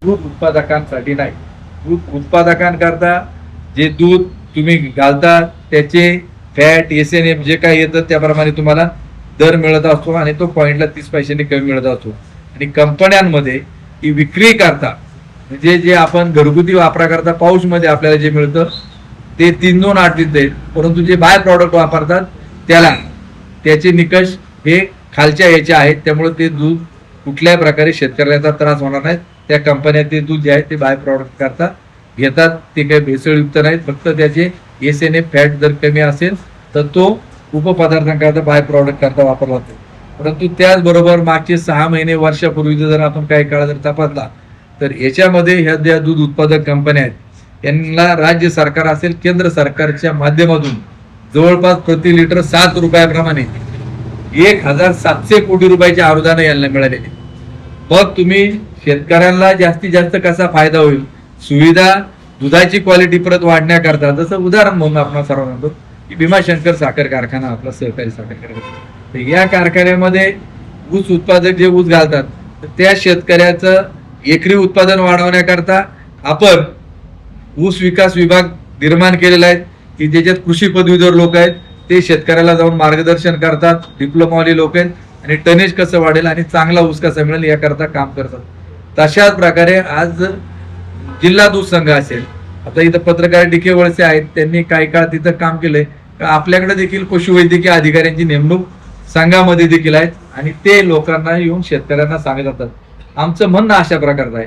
दूध उत्पादकांसाठी नाही. दूध उत्पादकांकरता जे दूध तुम्ही घालता त्याचे फॅट SNF जे काही येतं त्याप्रमाणे तुम्हाला दर मिळत असतो आणि तो पॉईंटला 30 पैशांनी कमी मिळत असतो. आणि कंपन्यांमध्ये ही विक्री करता म्हणजे जे आपण घरगुती वापराकरता पाऊचमध्ये आपल्याला जे मिळतं ते 328 आहेत, परंतु जे बाय प्रॉडक्ट वापरतात त्याचे निकष हे खालच्या याचे आहेत. त्यामुळे ते दूध कुठल्याही प्रकारे शेतकऱ्याचा त्रास होणार नाही. त्या कंपन्या ते दूध जे आहे ते बाय प्रॉडक्ट करता घेतात, ते काही भेसळयुक्त नाहीत. फक्त त्याचे SNF फॅट जर कमी असेल तर तो उपपदार्थांकरता बाय प्रॉडक्ट करता वापरला जातो. परंतु त्याचबरोबर मागचे 6 महिने वर्षापूर्वी जर आपण काही काळ जर तपासला तर याच्यामध्ये ह्या ज्या दूध उत्पादक कंपन्या आहेत यांना राज्य सरकार असेल केंद्र सरकारच्या माध्यमातून जवळपास प्रति लिटर 7 रुपयाप्रमाणे 1700 कोटी रुपयाचे अनुदान यांना मिळालेले. मग तुम्ही शेतकऱ्यांना जास्तीत जास्त कसा फायदा होईल, सुविधा दुधाची क्वालिटी परत वाढण्याकरता, जसं उदाहरण म्हणून आपण सर्वांना म्हणतो की भीमाशंकर साखर कारखाना आपला सहकारी साखर कारखाना, या कारखान्यामध्ये ऊस उत्पादक जे ऊस घालतात तर त्या शेतकऱ्याचं एकरी उत्पादन वाढवण्याकरता आपण ऊस विकास विभाग निर्माण केलेला आहे की ज्याच्यात कृषी पदवीधर लोक आहेत ते शेतकऱ्याला जाऊन मार्गदर्शन करतात, डिप्लोमावाले लोक आहेत आणि टनेज कसं वाढेल आणि चांगला ऊस कसा मिळेल याकरता काम करतात. तशाच प्रकारे आज जिल्हा दूध संघ असेल, आता इथं पत्रकार DK वळसे आहेत, त्यांनी काही काळ तिथं काम केलंय. आपल्याकडे देखील पशुवैद्यकीय अधिकाऱ्यांची नेमणूक संघामध्ये देखील आहेत आणि ते लोकांना येऊन शेतकऱ्यांना सांगत जातात. आमचं म्हणणं अशा प्रकारचं आहे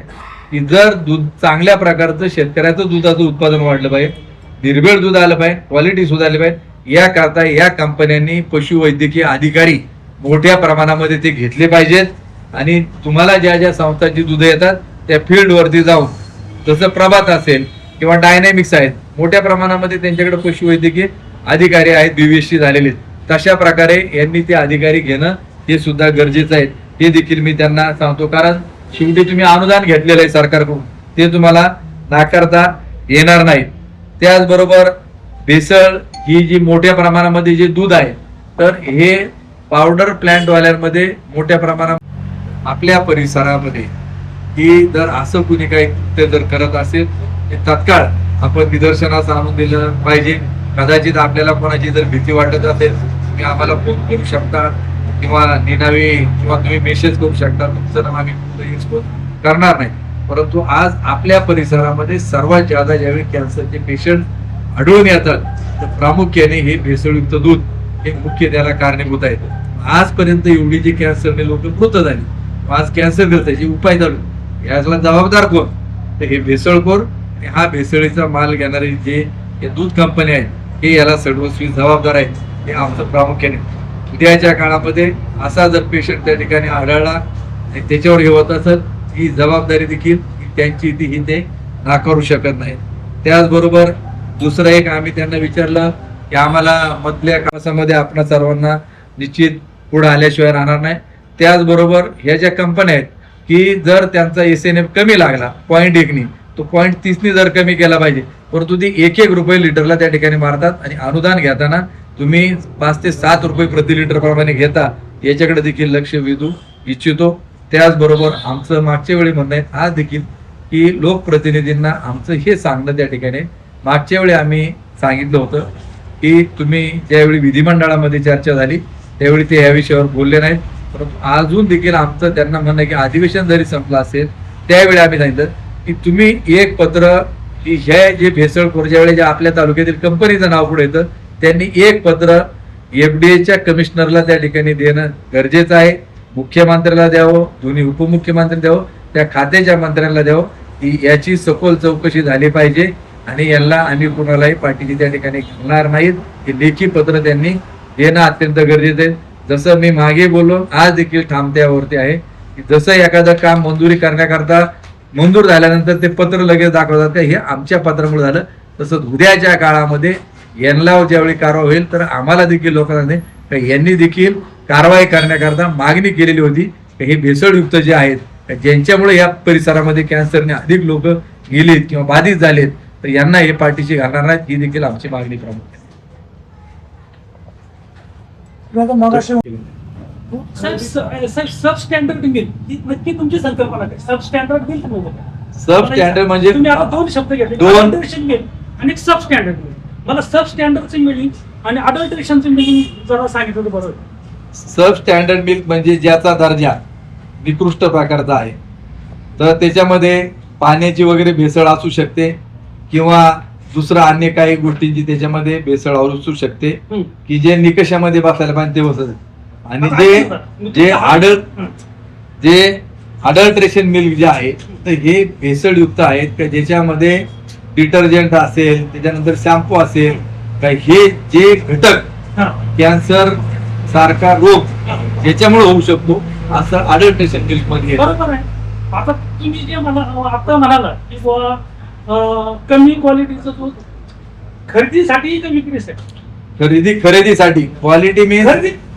की जर दूध चांगल्या प्रकारचं शेतकऱ्याचं दुधाचं उत्पादन वाढलं पाहिजे, निर्भेळ दूध आलं पाहिजे, क्वालिटी सुधारली पाहिजे, याकरता या कंपन्यांनी पशुवैद्यकीय अधिकारी मोठ्या प्रमाणामध्ये ते घेतले पाहिजेत. आणि तुम्हाला ज्या ज्या संस्थांची दूध येतात त्या फील्डवरती जाऊन, जसं प्रभात असेल किंवा डायनॅमिक्स आहेत, मोठ्या प्रमाणामध्ये त्यांच्याकडे पशुवैद्यकीय अधिकारी आहेत, BVSC झालेले, तशा प्रकारे यांनी ते अधिकारी घेणं हे सुद्धा गरजेचं आहे. हे देखील मी त्यांना सांगतो, कारण शेवटी तुम्ही अनुदान घेतलेलं आहे सरकारकडून, ते तुम्हाला नाकारता येणार नाही. त्याचबरोबर भेसळ ही जी मोठ्या प्रमाणामध्ये जे दूध आहे तर हे पावडर प्लांटवाल्यांमध्ये मोठ्या प्रमाणात आपल्या परिसरामध्ये ही जर असं कुणी काही कृत्य जर करत असेल ते तात्काळ आपण निदर्शनास आणून दिलं पाहिजे. कदाचित आपल्याला कोणाची जर भीती वाटत असेल तुम्ही आम्हाला फोन करू शकता किंवा निनावी किंवा तुम्ही मेसेज करू शकता, तुमचं नाव आम्ही कुठेही एक्सपोज करणार नाही. परंतु आज आपल्या परिसरामध्ये सर्वात जादा ज्यावेळी कॅन्सरचे पेशंट आढळून येतात तर प्रामुख्याने हे भेसळयुक्त दूध हे मुख्य त्याला कारणीभूत आहे. आजपर्यंत एवढी जी कॅन्सरने लोक मृत झाली, आज कॅन्सर त्याचे उपाय चालू, याला जबाबदार कोण? तर हे भेसळखोर आणि हा भेसळीचा माल घेणारे जे दूध कंपन्या आहेत हे याला सर्वस्वी जबाबदार आहेत. हे आमचं प्रामुख्याने उद्याच्या काळामध्ये असा जर पेशंट त्या ठिकाणी आढळला आणि त्याच्यावर हे होत असेल ही जबाबदारी देखील त्यांची ही ते नाकारू शकत नाही. त्याचबरोबर दुसरं एक आम्ही त्यांना विचारलं की आम्हाला मधल्या काळामध्ये आपण सर्वांना निश्चित पुढे आल्याशिवाय राहणार नाही. त्याचबरोबर ह्या ज्या कंपन्या आहेत की जर त्यांचा SNF कमी लागला 0.1 तो 0.30 जर कमी केला पाहिजे, परंतु ती 1 रुपये लिटरला त्या ठिकाणी मारतात आणि अनुदान घेताना तुम्ही 5 ते 7 रुपये प्रति लिटर प्रमाणे घेता, याच्याकडे देखील लक्ष वेधू इच्छितो. त्याचबरोबर आमचं मागच्या वेळी म्हणणं आहे आज देखील की लोकप्रतिनिधींना आमचं हे सांगणं त्या ठिकाणी, मागच्या वेळी आम्ही सांगितलं होतं की तुम्ही ज्यावेळी विधिमंडळामध्ये चर्चा झाली त्यावेळी ते या विषयावर बोलले नाहीत, परंतु अजून देखील आमचं त्यांना म्हणणं आहे की अधिवेशन जरी संपलं असेल त्यावेळी आम्ही सांगितलं की तुम्ही एक पत्र की ह्या जे भेसळखोर ज्यावेळी ज्या आपल्या तालुक्यातील कंपनीचं नाव पुढे येतं त्यांनी एक पत्र FDAच्या कमिशनरला त्या ठिकाणी देणं गरजेचं आहे. मुख्यमंत्र्याला द्यावं, दोन्ही उपमुख्यमंत्री द्यावं, त्या खात्याच्या मंत्र्यांना द्यावं की याची सखोल चौकशी झाली पाहिजे आणि यांना आम्ही कुणालाही पाठीची त्या ठिकाणी घेणार नाहीत. हे लेखी पत्र त्यांनी देणं अत्यंत गरजेचं आहे. जसं मी मागे बोललो आज देखील ठामत्यावरती आहे की जसं एखादं काम मंजुरी करण्याकरता मंजूर झाल्यानंतर ते पत्र लगेच दाखवतात हे आमच्या पत्रामुळे झालं, तसंच उद्याच्या काळामध्ये यांना ज्यावेळी कारवाई होईल तर आम्हाला देखील लोकांना यांनी देखील कारवाई करण्याकरता मागणी केलेली होती. हे भेसळयुक्त जे आहेत ज्यांच्यामुळे या परिसरामध्ये कॅन्सरने अधिक लोक गेलेत किंवा बाधित झालेत तर यांना हे पाठीशी घालणार नाहीत, ही देखील आमची मागणी प्रमुख आहे. सब स्टँडर्ड मिल ही नक्की तुमची संकल्पना काय? सब स्टँडर्ड मिल म्हणजे सब स्टँडर्ड म्हणजे तुम्ही आता दोन शब्द घेतले, अडल्ट्रेशन मिल्क आणि सब स्टँडर्ड मिल्क. मला सब स्टँडर्डचं मिलिंग आणि अडल्ट्रेशनचं मिलिंग जरा सांगितलं तर बरं होईल. सब स्टँडर्ड मिल्क म्हणजे ज्याचा दर्जा निकृष्ट प्रकारचा आहे, तर त्याच्यामध्ये पाण्याची वगैरे भेसळ असू शकते किंवा दुसरं अन्य काही गोष्टींची त्याच्यामध्ये भेसळ असू शकते की जे निकषामध्ये बसायला पाहिजे ते बसत. आणि जे अडल्ट्रेशन मिल्क जे आहे तर हे भेसळयुक्त आहेत का, ज्याच्यामध्ये डिटर्जंट असेल, त्याच्यानंतर शॅम्पू असेल का, हे जे घटक कॅन्सर सारखा रोग याच्यामुळे होऊ शकतो असं अडल्ट्रेशन मिल्क मध्ये. बरोबर आहे. आता तुम्ही जे आता म्हणाला की कमी क्वालिटीचं दूध खरेदीसाठी का विक्रीसाठी? खरेदीसाठी. क्वालिटी मीन्स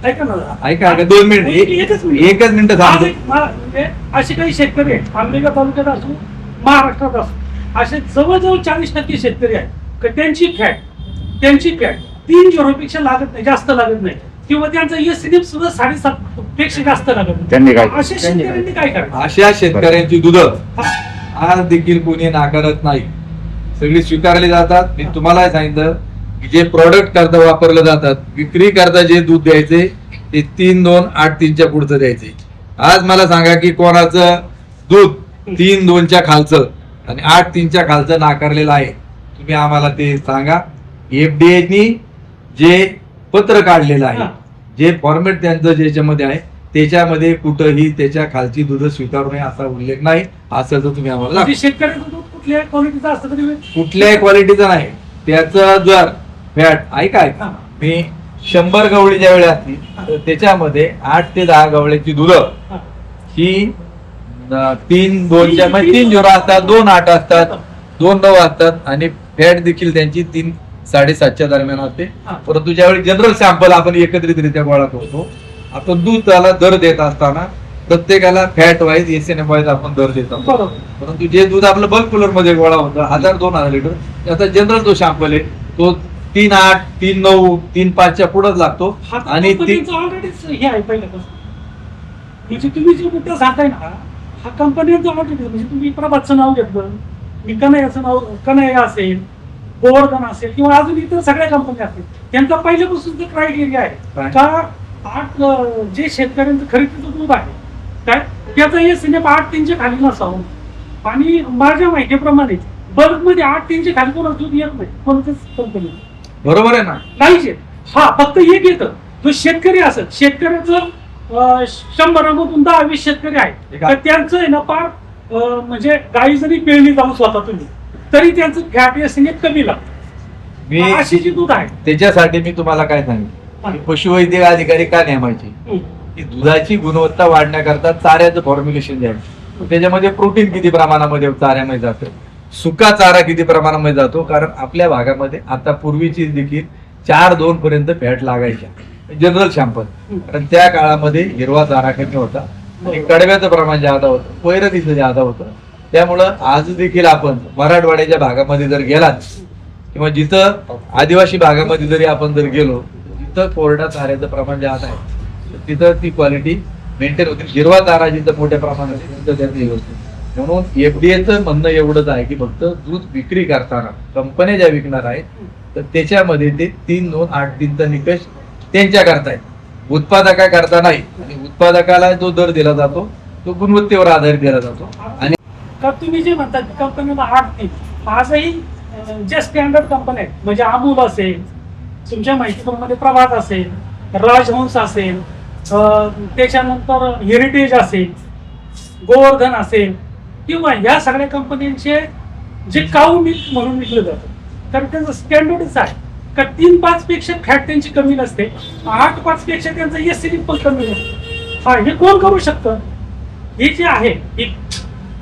ऐका ना, ऐका 2 मिनिट, एकच मिनिट सांगतो. म्हणजे असे काही शेतकरी आहेत आंबेगाव तालुक्यात असो, महाराष्ट्रात असो, असे जवळजवळ 40% शेतकरी आहेत की त्यांची फॅट 3 पेक्षा लागत नाही, जास्त लागत नाही, किंवा त्यांचा एसएनएफ सुद्धा 7.5 पेक्षा जास्त लागत नाही. अशा शेतकऱ्यांनी काय करायचं? अशा शेतकऱ्यांची दूध आज देखील कोणी नाकारत नाही, सगळी स्वीकारली जातात. मी तुम्हाला सांगितलं की जे प्रोडक्ट करता वापरलं जातात, विक्री करता जे दूध द्यायचे ते 3-2-8-3च्या पुढचं द्यायचे. आज मला सांगा की कोणाचं दूध 3-2च्या खालचं आणि 8-3च्या खालचं नाकारलेलं आहे, तुम्ही आम्हाला ते सांगा. एफडीएनी जे पत्र काढलेलं आहे, जे फॉर्मेट त्यांचं ज्याच्यामध्ये आहे त्याच्यामध्ये कुठंही त्याच्या खालची दूध स्वीकारू नये असा उल्लेख नाही. असं जर तुम्ही आम्हाला शेतकऱ्याचं दूध कुठल्याही क्वालिटीचं असतं तरी कुठल्याही क्वालिटीचं नाही, त्याचं जर फॅट ऐका मी 100 गवळी ज्या वेळी असतील तर त्याच्यामध्ये 8 ते 10 गवळ्याची दूध ही 3-2च्या 3-0 असतात, 2-8 असतात, 2-9 असतात आणि फॅट देखील त्यांची 3-7.5च्या दरम्यान असते. परंतु ज्यावेळी जनरल सॅम्पल आपण एकत्रितरित्या गोळा करतो, आपण दूध त्याला दर देत असताना प्रत्येकाला फॅट वाईज एसएनएफ वाईज आपण दर देतो. परंतु जे दूध आपलं बल्क कूलर मध्ये गोळा होतं 1000-2000 लिटर, त्याचा जनरल जो सॅम्पल आहे तो 3-8, 3-9, 3-5च्या पुढेच लागतो. आणि ऑलरेडीच हे आहे पहिल्यापासून, म्हणजे तुम्ही जे मुद्दा सांगताय ना, हा कंपन्यांचं ऑलरेडी, म्हणजे तुम्ही प्रभातचं नाव घेतलं, मी कन्हैयाचं नाव, कन्हैया असेल, गोवर्धन असेल किंवा अजून इतर सगळ्या कंपन्या असतील, त्यांचा पहिल्यापासून क्रायटेरिया आहे का जे शेतकऱ्यांचं खरेदीचं दूध आहे काय त्याचा एसएनएफ 8-3च्या खाली नसावं. आणि माझ्या माहितीप्रमाणे बल्क मध्ये 8-3च्या खाली कोणाचं दूध येत नाही कोणत्याच कंपनी. बरोबर आहे ना? नाहीच. हा फक्त एक येतं, जो शेतकरी असत, शेतकऱ्याचं 100मधून 10-20 शेतकरी आहेत तर त्यांचं आहे ना फार म्हणजे गाई जरी पिळली जाऊन स्वतः तुम्ही तरी त्यांचं फॅट एसएनएफ कमी लागतं. अशी जी दूध आहे त्याच्यासाठी मी तुम्हाला काय सांगितलं, पशुवैद्यक अधिकारी का नेमायचे की दुधाची गुणवत्ता वाढण्याकरता चाऱ्याचं फॉर्म्युलेशन द्यायचं. त्याच्यामध्ये प्रोटीन किती प्रमाणामध्ये चाऱ्यामध्ये जातं, सुका चारा किती प्रमाणामध्ये जातो, कारण आपल्या भागामध्ये आता पूर्वीची देखील 4-2 पर्यंत फॅट लागायच्या जनरल सॅम्पल, कारण त्या काळामध्ये हिरवा चारा कमी होता आणि कडव्याचं प्रमाण जादा होतं, वैरतीचं जादा होतं. त्यामुळं आज देखील आपण मराठवाड्याच्या भागामध्ये जर गेलात किंवा जिथं आदिवासी भागामध्ये जरी आपण जर गेलो तिथं कोरडा चाऱ्याचं प्रमाण जादा आहे, तिथं ती क्वालिटी मेंटेन होते. हिरवा चारा जिथं मोठ्या प्रमाणात तिथं त्याचं हे होतं. म्हणून एफडीएचं म्हणणं एवढंच आहे की फक्त दूध विक्री करताना कंपन्या ज्या विकणार आहेत तर त्याच्यामध्ये ते 3-2-8-3चा निकष त्यांच्या करता आहे, उत्पादका करता नाही. आणि उत्पादकाला जो दर दिला जातो तो गुणवत्तेवर आधारित दिला जातो. आणि तुम्ही जे म्हणतात कंपनीला 8-3, आजही जे स्टँडर्ड कंपन्या आहेत म्हणजे अमूल असेल, तुमच्या माहितीप्रमाणे प्रभात असेल, राजहंस असेल, त्याच्यानंतर हेरिटेज असेल, गोवर्धन असेल किंवा या सगळ्या कंपन्यांचे जे काऊ मिल्क म्हणून विकलं जातं तर त्यांचं स्टँडर्डच आहे का 3-5 पेक्षा फॅट त्यांची कमी नसते, 8-5 पेक्षा त्यांचं एसएनएफ पण कमी नसते. हा हे कोण करू शकतं? हे जे आहे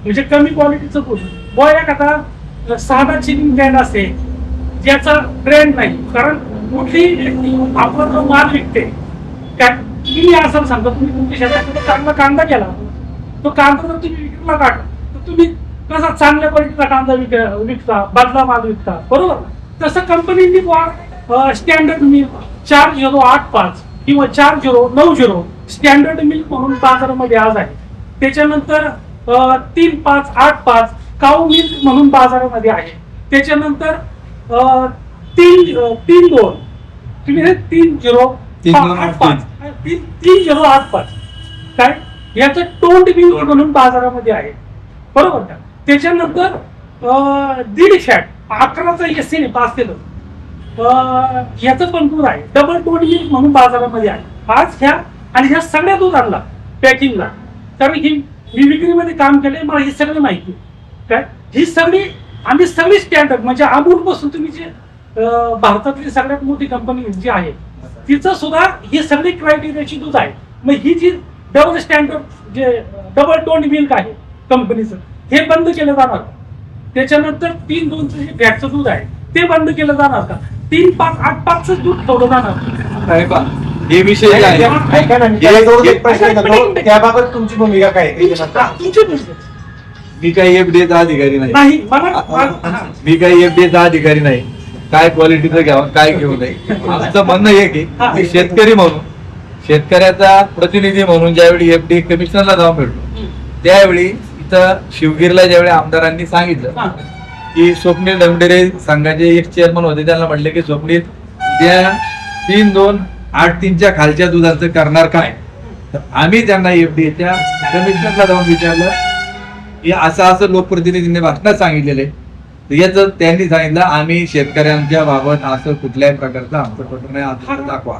म्हणजे कमी क्वालिटीचं दूध बॉय एखादा साधा चिलिंग ब्रँड असेल ज्याचा ब्रँड नाही, कारण कुठली आपला जो माल विकते काय तुम्ही असं सांगता, तुम्ही तुमच्या शेतात चांगला कांदा केला, तो कांदा जर तुम्ही विक्रीला काढला तर तुम्ही कसा चांगल्या क्वालिटीचा कांदा विकता, बदला माल विकता, बरोबर. तसं कंपनीने स्टँडर्ड मिल्क 4085 किंवा 4090 स्टँडर्ड मिल्क म्हणून बाजारामध्ये आज आहे. त्याच्यानंतर 3585 काऊ मिल्क म्हणून बाजारामध्ये आहे. त्याच्यानंतर 3-2 तुम्ही हे 3085 काय याचं टोंड मिल्क म्हणून बाजारामध्ये आहे, बरोबर का. त्याच्यानंतर 1.5 फॅट 11चा एसएन पास केलं याचं पण दूध आहे. डबल टोंड मिल्क म्हणून बाजारामध्ये आहे आज ह्या. आणि ह्या सगळ्या दुधांना पॅकिंगला, कारण ही मी विक्रीमध्ये काम केलंय, मला ही सगळी माहिती काय. ही सगळी आम्ही सगळी स्टँडर्ड म्हणजे अमूल पासून तुम्ही जे भारतातली सगळ्यात मोठी कंपनी जी आहे तिचं सुद्धा ही सगळी क्रायटेरियाची दूध आहे. मग ही जी डबल स्टँडर्ड जे डबल टोंड मिल्क आहे कंपनीचं हे बंद केलं जाणार. त्याच्यानंतर 3-2चं जे फॅटचं दूध आहे ते बंद केलं जाणार का. 3-5-8-5चं दूध ठेवलं जाणार. आहे पहा, हे विषय जे आहे ऐका ना, मी त्याला जोडून एक प्रश्न विचारतो. त्याबाबत तुमची भूमिका काय आहे? ते सांगा. तुमची भूमिका. मी काही एफडीएचा अधिकारी नाही. नाही मला मी काही एफडीएचा अधिकारी नाही. काय क्वालिटीचं घ्यावं काय घेऊ नये आमचं म्हणणं हे की मी शेतकरी म्हणून शेतकऱ्याचा प्रतिनिधी म्हणून ज्यावेळी एफडी कमिशनरला जाऊन भेटलो त्यावेळी इथं शिवगिरीला ज्यावेळी आमदारांनी सांगितलं की स्वप्नील दमडेरे संघाचे एक चेअरमन होते, त्यांना म्हटले की स्वप्नील त्या 3-2-8-3च्या खालच्या दुधाचं करणार काय. तर आम्ही त्यांना एफडीएच्या कमिशनरला जाऊन विचारलं की असं लोकप्रतिनिधींनी भाषणात सांगितलेलं आहे. तर याचं त्यांनी सांगितलं आम्ही शेतकऱ्यांच्या बाबत असं कुठल्याही प्रकारचं आमचं पत्र नाही आम्हाला दाखवा.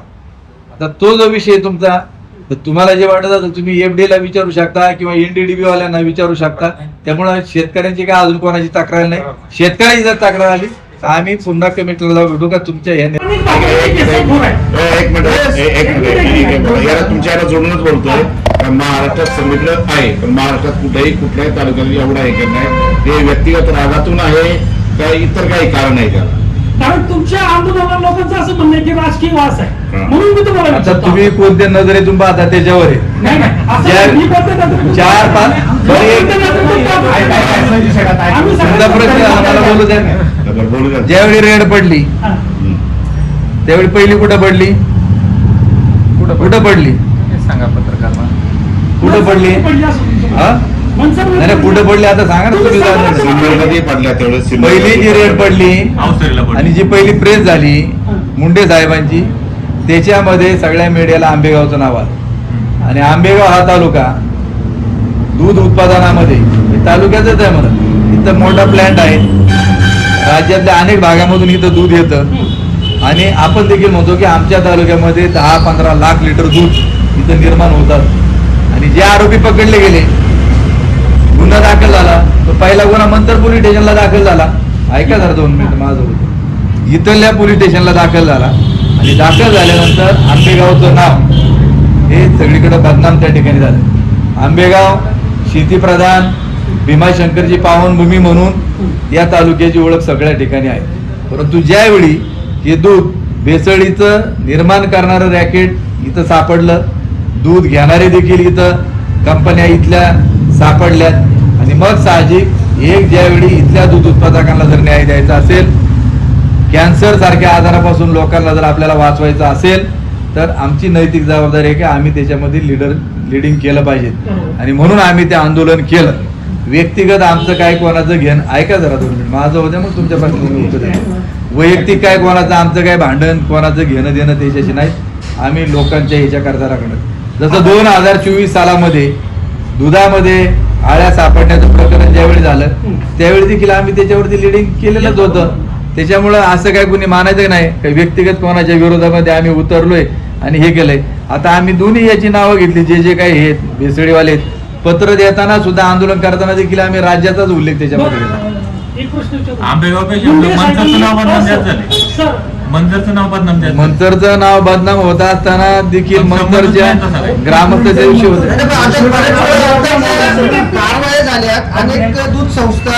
आता तो जो विषय तुमचा, तर तुम्हाला जे वाटत असेल तुम्ही एफडीला विचारू शकता किंवा एनडीडीबी वाल्यांना विचारू शकता. त्यामुळे शेतकऱ्यांची काय अजून कोणाची तक्रार नाही. शेतकऱ्यांची जर तक्रार आली तर आम्ही पुन्हा कमिटीला जाऊ भेटू का तुमच्या ह्याने. एक मिनिट याला तुमच्या जोडूनच बोलतोय. महाराष्ट्रात सांगितलं आहे पण महाराष्ट्रात कुठल्याही तालुक्यात एवढा हे नाही. ते व्यक्तिगत रागातून आहे का इतर काही कारण आहे का. कारण तुमच्या आंदोलनाला लोकांचं असं म्हणणं आहे की राजकीय वास आहे म्हणून मी तुम्हाला आता विचारतो. तुम्ही कोणत्या नजरेतून पाहता त्याच्यावर आहे. नाही, नाही, असं ज्या- मी कोणत्या नजरेतून- 4-5 बरं, एक- कोणत्या नजरेतून पाहतो? आम्ही तुमचा सगळ्या प्रश्न आम्हाला बोलू द्या. बरं, बोलू द्या. ज्यावेळी रेड पडली हा. त्यावेळी पहिली कुठं पडली कुठं पडली सांगा पत्रकारांना. कुठं पडली हा मनसर- नाही नाही, कुठं पडली आता सांगा ना तुम्ही जाणून. सिंबलमध्ये पडल्या तेवढं पहिली जी रेड पडली आणि जी पहिली प्रेस झाली मुंडे साहेबांची त्याच्यामध्ये सगळ्या मीडियाला आंबेगावचं नाव आलं. आणि आंबेगाव हा तालुका दूध उत्पादनामध्ये हे तालुक्याचंच आहे म्हणत. इथं मोठा प्लॅन्ट आहे, राज्यातल्या अनेक भागामधून इथं दूध येतं. आणि आपण देखील म्हणतो की आमच्या तालुक्यामध्ये 10-15 लाख लिटर दूध इथं निर्माण होतात. आणि जे आरोपी पकडले गेले गुन्हा दाखल झाला तो पहिला गुन्हा मंतर पोलीस स्टेशनला दाखल झाला. ऐका जरा 2 मिनिट माझं होतं. इथल्या पोलीस स्टेशनला दाखल झाला आणि दाखल झाल्यानंतर आंबेगावचं नाव हे सगळीकडे बदनाम त्या ठिकाणी झालं. आंबेगाव शेतीप्रधान भीमाशंकरची पावनभूमी म्हणून या तालुक्याची ओळख सगळ्या ठिकाणी आहे. परंतु ज्यावेळी हे दूध भेसळीचं निर्माण करणारं रॅकेट इथं सापडलं, दूध घेणारे देखील इथं कंपन्या इथल्या सापडल्यात. आणि मग साहजिक एक ज्यावेळी इथल्या दूध उत्पादकांना जर न्याय द्यायचा असेल, कॅन्सर सारख्या आजारापासून लोकांना जर आपल्याला वाचवायचं असेल तर आमची नैतिक जबाबदारी आहे की आम्ही त्याच्यामध्ये लिडिंग केलं पाहिजे. आणि म्हणून आम्ही ते आंदोलन केलं. व्यक्तिगत आमचं काय कोणाचं घेणं ऐका जरा 2 मिनिट माझं होतं मग तुमच्या पासून उत्तर द्या. वैयक्तिक काय कोणाचं आमचं काय भांडण कोणाचं घेणं देणं त्याच्याशी नाही. आम्ही लोकांच्या ह्याच्याकरता राखणं. जसं 2024 सालामध्ये दुधामध्ये आळ्या सापडण्याचं प्रकरण ज्यावेळी झालं त्यावेळी देखील आम्ही त्याच्यावरती लिडिंग केलेलंच होतं. त्याच्यामुळं असं काय कोणी मानायचं नाही काही व्यक्तिगत कोणाच्या विरोधामध्ये आम्ही उतरलोय आणि हे केलंय. आता आम्ही दोन्ही याची नावं घेतली जे काही हे भेसळीवाले आहेत. पत्र देताना सुद्धा आंदोलन करताना देखील आम्ही राज्याचाच उल्लेख त्याच्यामध्ये केला. एक प्रश्न विचारतो. आंबेगावपेक्षा मंचरचं नाव बदनाम जास्त झाले. सर मंचरचं नाव बदनाम जास्त झाले. मंतरचं नाव बदनाम होत असताना देखील मंतरच्या ग्रामस्थाच्या विषयी होते. कारवाया झाल्या अनेक दूध संस्था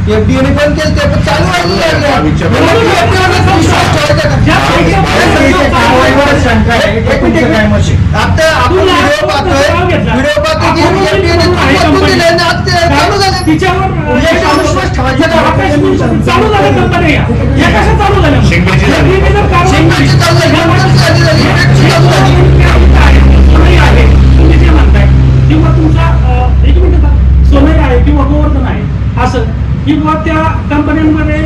एफडीएने पण केले ते पण चालू आता आपण व्हिडिओ पाहतोय की एफडीएने चालू झाले. तिच्यावर चालू झाल्या कंपन्या या कशा चालू झाल्या? शिंगेची झाली. शेंगाची चालू झाली, मंतरची चालू झाली, इफेक्टची चालू झाली. आहे तुम्ही जे म्हणताय किंवा तुमचा एक मिनिट सोनई आहे किंवा गोवर्धन आहे असं की बुवा त्या कंपन्यांमध्ये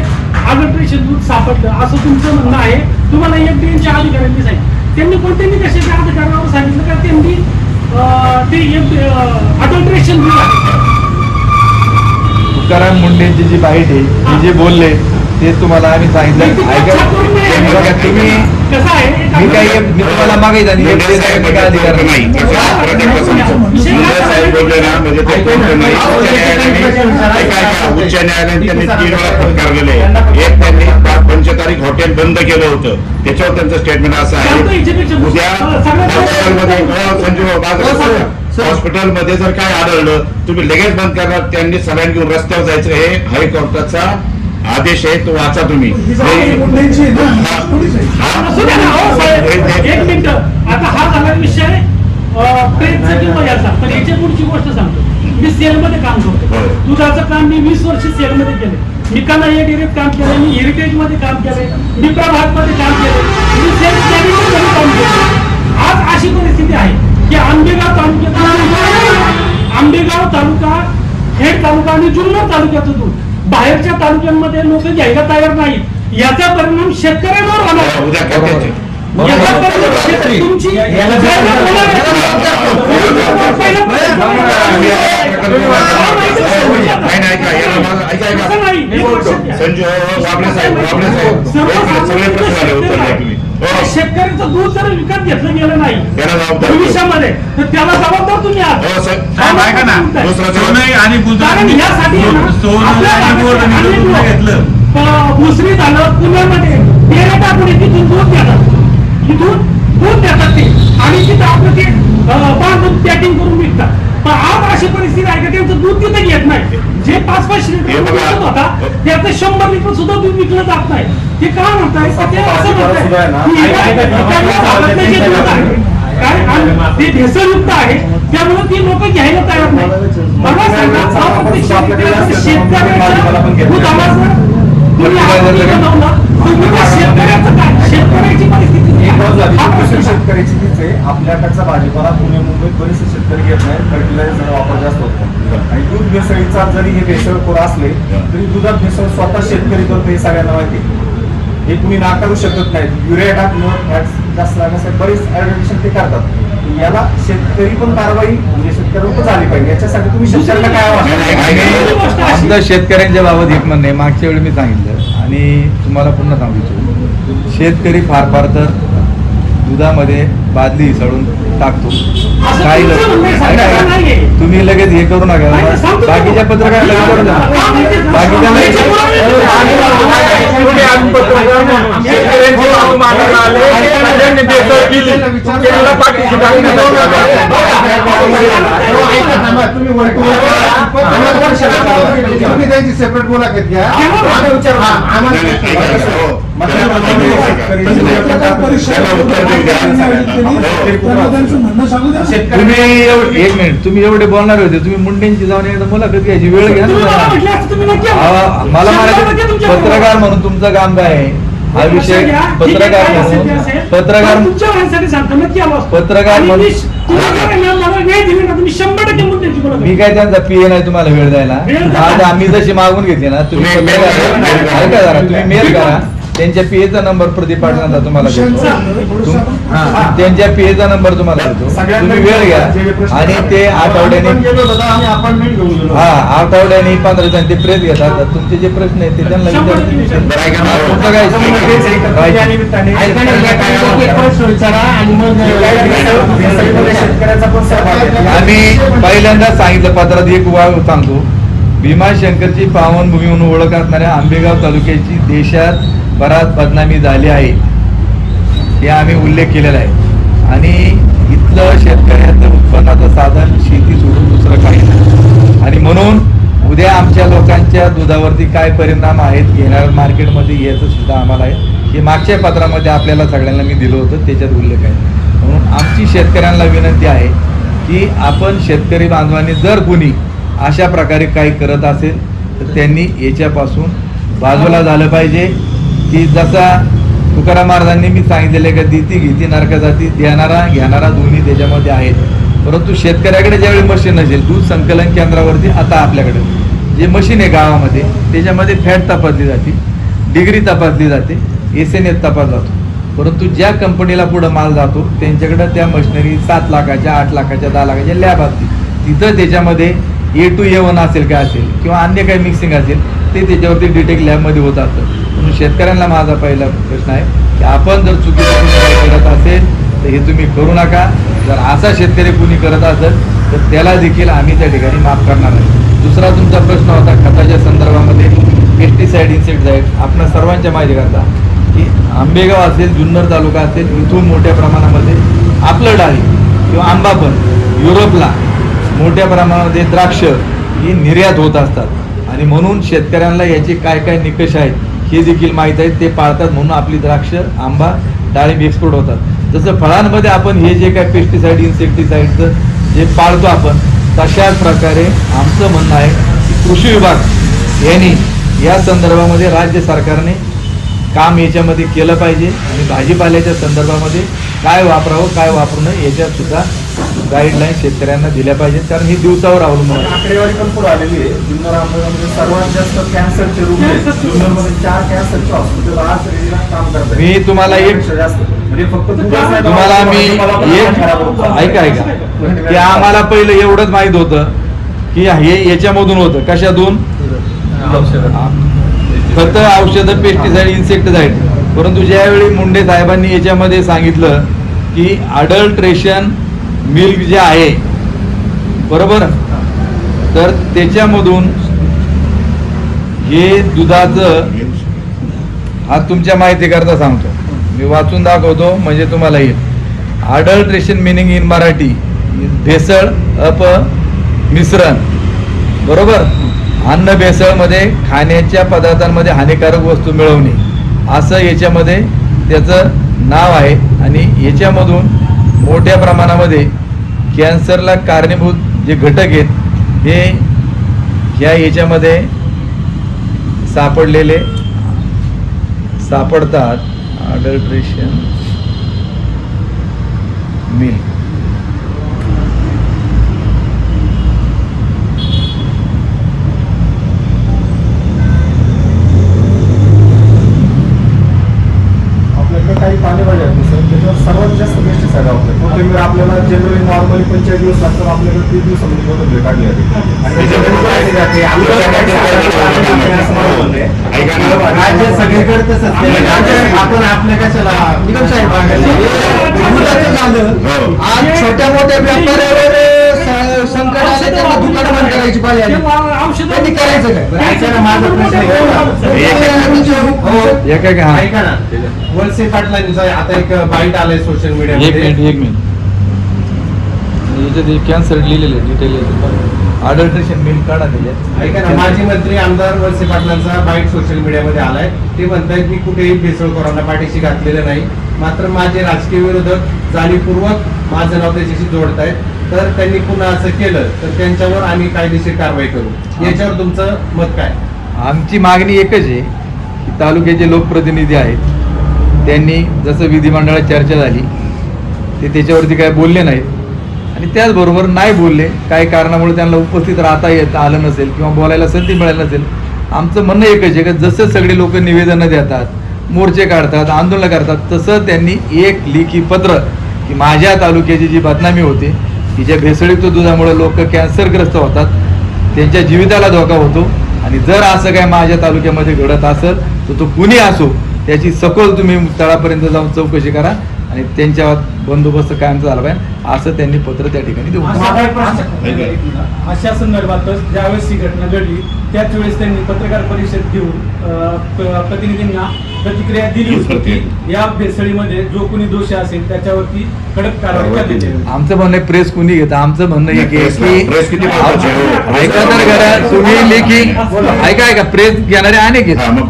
अडल्ट्रेशन दूध सापडलं असं तुमचं म्हणणं आहे. तुम्हाला एफडीएच्या अधिकाऱ्यांनी सांगितलं, त्यांनी कोणत्याही कशाच्या अधिकाऱ्यावर सांगितलं का त्यांनी ते अडल्ट्रेशन दूध आहे. तुकाराम मुंडेंची जी बाईट आहे ते जे बोलले ते तुम्हाला आम्ही सांगितलं. ऐका बघा, तुम्ही कसं आहे मी तुम्हाला मागायचं आणि मुंडे साहेब काय अधिकार नाही नाही. मुंडे साहेब बोलले ना म्हणजे ते कोर्ट नाही. उच्च न्यायालयाने त्यांनी 3 वेळा फटकारलेले. एक त्यांनी 5 तारीख हॉटेल बंद केलं होतं, त्याच्यावर त्यांचं स्टेटमेंट असं आहे उद्या हॉस्पिटलमध्ये जर काय आढळलं तुम्ही लगेच बंद करणार. त्यांनी सलाईन घेऊन रस्त्यावर जायचं हे हायकोर्टाचा आदेश आहे, तो वाचा तुम्ही. एक मिनिट, आता हा झाला विषय प्रेमचा किंवा याचा. पण याच्या पुढची गोष्ट सांगतो. मी सेलमध्ये काम करतो. दुधाचं काम मी 20 वर्ष सेलमध्ये केले. मी कन्हैया डेअरीत काम केलं, मी हेरिटेज मध्ये काम केलंय, मी प्रभात मध्ये काम केलं, मी सेल्स मॅनेजर काम केलं. आज अशी परिस्थिती आहे की आंबेगाव तालुका, खेड तालुका आणि जुन्नर तालुक्याचं दूध बाहेरच्या तालुक्यांमध्ये लोक घ्यायला तयार नाहीत. याचा परिणाम शेतकऱ्यांवर होणार. उद्या करते याचा परिणाम तुमची संजू वाबळे साहेब सगळे प्रश्न आले उत्तर द्या तुम्ही. शेतकऱ्याचं दूध जर विकत घेतलं गेलं नाही त्याला जबाबदार भविष्यामध्ये तर त्याला जबाबदार तुम्ही आहात. हो साहेब ऐका ना, दुसरा सोनई आणि कारण यासाठी आहे ना, सोनई आपल्या आणि बोर्डाने भागात दूध अनेक घेतलं. लोक, भुसरी झालं, पुण्यामध्ये डेरे टाकून तिथून दूध देतात. इथून दूध देतात ते आणि तिथं आपलं ते बांधून पॅकिंग करून विकतात. पण आज अशी परिस्थिती आहे का त्यांचं दूध तिथे घेत नाही. जे 5-5 लिटर दूध विकत होता त्याचं 100 लिटर सुद्धा दूध विकलं जात नाही. ते का म्हणताय का ते असं म्हणताय की त्या भागातलं जे दूध आहे काय आणि ते भेसळयुक्त आहे त्यामुळे ती लोक घ्यायला तयार नाही. मला सांगा, हा प्रत्येक शेतकऱ्याच्या दुधाला जर तुम्ही आज बनवला, तुम्ही त्या शेतकऱ्याचं काय, शेतकऱ्याची परिस्थिती हा प्रश्न आहे. शेतकऱ्याची तीच आहे. आपल्याकडचा भाजीपाला पुणे मुंबईत बरेचसे शेतकरी घेत नाही, फर्टिलायझर वापर जास्त होतो. आणि दूध भेसळीचा जरी हे भेसळखोर असले तरी दुधात भेसळ स्वतः शेतकरी करतो हे सगळ्यांना माहिती आहे. हे कुणी नाकारू शकत नाही. युरिया टाकणं जास्त लागण्यासाठी बरेच ऍडमिशन ते करतात. याला शेतकरी पण कारवाई म्हणजे शेतकऱ्यांवर झाली पाहिजे. याच्यासाठी तुम्ही शेतकऱ्यांना काय आवाहन? आमचं शेतकऱ्यांच्या बाबत एक म्हणणं आहे. मागच्या वेळी मी सांगितलं आणि तुम्हाला पुन्हा सांगू इच्छितो. शेतकरी फार तर दुधामध्ये बादली सळून टाकतो. काही तुम्ही लगेच हे करू नका. बाकीच्या पत्रकार लगेच करू नका. तुम्ही त्यांची सेपरेट मुलाखत घ्या. एक मिनिट, तुम्ही एवढे बोलणार होते, तुम्ही मुंडेंची जाऊन एकदा मुलाखत घ्यायची वेळ घ्या ना. मला म्हणायचं पत्रकार म्हणून तुमचं काम काय आहे हा विषय. पत्रकार म्हणून तुमच्या माणसाने सांगतो नक्की आलो असतो. पत्रकार आणि म्हणून मला वेळ दिली ना तुम्ही 100% मुद्द्यांची बोला. मी काय त्यांचा पीए नाही तुम्हाला वेळ द्यायला. आज आम्ही जशी मागून घेतली ना तुम्ही ऐका जरा, तुम्ही मेल करा. त्यांच्या पीएचा नंबर प्रदीप पाटलांचा तुम्हाला देतो. त्यांच्या पीएचा नंबर तुम्हाला देतो. तुम्ही वेळ घ्या आणि ते आठवड्याने आठवड्याने 15 दिवसांनी ते प्रेस घेतात. तुमचे जे प्रश्न आहेत ते त्यांना आम्ही पहिल्यांदा सांगितलं पत्रात एक वाव सांगतो. भीमाशंकरची पावनभूमी म्हणून ओळख असणाऱ्या आंबेगाव तालुक्याची देशात बराच बदनामी झाली आहे हे आम्ही उल्लेख केलेला आहे. आणि इथलं शेतकऱ्याचं उत्पन्नाचं साधन शेती सोडून दुसरं काही नाही. आणि म्हणून उद्या आमच्या लोकांच्या दुधावरती काय परिणाम आहेत घेणार मार्केटमध्ये याचं सुद्धा आम्हाला आहे. हे मागच्या पत्रामध्ये आपल्याला सगळ्यांना मी दिलं होतं, त्याच्यात उल्लेख आहे. म्हणून आमची शेतकऱ्यांना विनंती आहे की आपण शेतकरी बांधवांनी जर कुणी अशा प्रकारे काही करत असेल तर त्यांनी याच्यापासून बाजूला झालं पाहिजे. की जसा तुकाराम महाराजांनी मी सांगितलेलं का देती घेती नरका जाती, देणारा घेणारा दोन्ही त्याच्यामध्ये आहेत. परंतु शेतकऱ्याकडे ज्यावेळी मशीन नसेल दूध संकलन केंद्रावरती आता आपल्याकडे जे मशीन आहे गावामध्ये त्याच्यामध्ये फॅट तपासली जाते, डिग्री तपासली जाते, SNF तपासला जातो. परंतु ज्या कंपनीला पुढं माल जातो त्यांच्याकडे त्या मशिनरी 7 लाखाच्या 8 लाखाच्या 10 लाखाच्या लॅब असतील. तिथं त्याच्यामध्ये A to A1 असेल काय असेल किंवा अन्य काही मिक्सिंग असेल ते त्याच्यावरती डिटेक्ट लॅबमध्ये होत असतं. म्हणून शेतकऱ्यांना माझा पहिला प्रश्न आहे की आपण जर चुकीचं करत असेल तर हे तुम्ही करू नका. जर असा शेतकरी कुणी करत असेल तर त्याला देखील आम्ही त्या ठिकाणी माफ करणार आहे. दुसरा तुमचा प्रश्न होता खताच्या संदर्भामध्ये पेस्टिसाइड इन्सेक्टिसाइड. आपण सर्वांच्या माहिती करता की आंबेगाव असेल, जुन्नर तालुका असेल, इथून मोठ्या प्रमाणामध्ये आपलं डाळी किंवा आंबा पण युरोपला मोठ्या प्रमाणामध्ये द्राक्ष ही निर्यात होत असतात आणि म्हणून शेतकऱ्यांना याचे काय काय निकष आहेत हे देखील माहीत आहेत, ते पाळतात. म्हणून आपली द्राक्ष, आंबा, डाळिंब एक्सपोर्ट होतात. जसं फळांमध्ये आपण हे जे काय पेस्टिसाइड इन्सेक्टिसाइडचं जे पाळतो आपण, तशाच प्रकारे आमचं म्हणणं आहे की कृषी विभाग यांनी या संदर्भामध्ये राज्य सरकारने काम याच्यामध्ये केलं पाहिजे आणि भाजीपाल्याच्या संदर्भामध्ये काय वापरावं काय वापरू नये याच्यात सुद्धा गाईडलाईन शेतकऱ्यांना दिल्या पाहिजेत, कारण ही दिवसावर अवलंबून आहे. आकडेवारी पण पुढे आलेली आहे. जुन्नर आंबेगावमध्ये सर्वात जास्त कॅन्सरचे रुग्ण आहेत. जुन्नरमध्ये 4 कॅन्सरचे हॉस्पिटल आज रेडीला काम करतात. मी तुम्हाला एक जास्त म्हणजे फक्त तुम्हाला मी एक ऐका की आम्हाला पहिलं एवढंच माहित होतं की हे याच्यामधून होतं. कशातून? खतं, औषधं, पेस्टिसाइड, इन्सेक्टिसाइड. परंतु ज्यावेळी मुंडे साहेबांनी याच्यामध्ये सांगितलं की अडल्ट्रेशन मिल्क जे आहे बरोबर, तर त्याच्यामधून हे दुधाचं, हा तुमच्या माहितीकरता सांगतो, मी वाचून दाखवतो म्हणजे तुम्हाला येईल. अडल्ट्रेशन मिनिंग इन मराठी भेसळ, मिश्रण बरोबर. अन्न भेसळमध्ये खाण्याच्या पदार्थांमध्ये हानिकारक वस्तू मिळवणे असं याच्यामध्ये त्याचं नाव आहे. आणि याच्यामधून मोठ्या प्रमाणामध्ये कॅन्सरला कारणीभूत जे घटक आहेत हे ह्या याच्यामध्ये सापडतात. अडल्ट्रेशन मिल्क काही पालेभाज्या आहेत सर, त्याच्यावर सर्वात जास्त पेस्टिसाइड वापरतात. कोथिंबीर आपल्याला जनरली नॉर्मली 45 दिवस लागतात, आपल्याकडे 30 दिवसामध्ये कोथिंबीर काढली जाते. राज्य सगळीकडे तसंच आपण आपल्या कशाला निकम साहेब दुधाचं झालं. आज छोट्या मोठ्या व्यापाऱ्यावर संकट आले, त्यांना दुकान बंद करायची पाळी आली, त्यांनी करायचं काय? ऐका ना, माझा प्रश्न ऐका ना, वळसे पाटलांचा आता एक बाईट आलंय सोशल एक मीडियामध्ये. मिनिट याच्यात कॅन्सर लिहिलेलं आहे डिटेल. अडल्ट्रेशन मिल्क काढा त्याच्यात. ऐका ना, माजी मंत्री आमदार वळसे पाटलांचा बाईट सोशल मीडियामध्ये आलाय. ते म्हणतायत की कुठेही भेसळखोरांना पाठीशी घातलेलं नाही, मात्र माझे राजकीय विरोधक जाणीवपूर्वक माझं नाव त्याच्याशी जोडतायत. तर त्यांनी पुन्हा असं केलं तर त्यांच्यावर आम्ही कायदेशीर कारवाई करू. याच्यावर तुमचं मत काय? आमची मागणी एकच आहे की तालुक्याचे लोकप्रतिनिधी आहेत त्यांनी जसं विधिमंडळात चर्चा झाली ते त्याच्यावरती काय बोलले नाहीत आणि त्याचबरोबर नाही बोलले काही कारणामुळे त्यांना उपस्थित राहता आलं नसेल किंवा बोलायला संधी मिळाली नसेल. आमचं म्हणणं एकच आहे की जसं सगळे लोक निवेदनं देतात, मोर्चे काढतात, आंदोलन करतात, तसं त्यांनी एक लेखी पत्र की माझ्या तालुक्याची जी बदनामी होते की ज्या भेसळयुक्त दुधामुळे लोक कॅन्सरग्रस्त होतात, त्यांच्या जीविताला धोका होतो आणि जर असं काय माझ्या तालुक्यामध्ये घडत असेल तर तो कुणी असो त्याची सखोल तुम्ही तळापर्यंत जाऊन चौकशी करा आणि त्यांच्या बंदोबस्त कायमचा झाला पाहिजे असं त्यांनी पत्र त्या ठिकाणी देऊ. अशा संदर्भातच ज्यावेळेस ही घटना घडली त्याच वेळेस त्यांनी पत्रकार परिषद घेऊन प्रतिनिधींना प्रतिक्रिया दिली होती की या भेसळीमध्ये जो कोणी दोषी असेल त्याच्यावरती कडक कारवाई करण्यात येईल. आमचं म्हणणं प्रेस कुणी घेतं, आमचं म्हणणं एक आहे प्रेस किती महत्त्वाची आहे? ऐका तर करा तुम्ही लेखी ऐका प्रेस घेणारे अनेक हा, आहेत. मग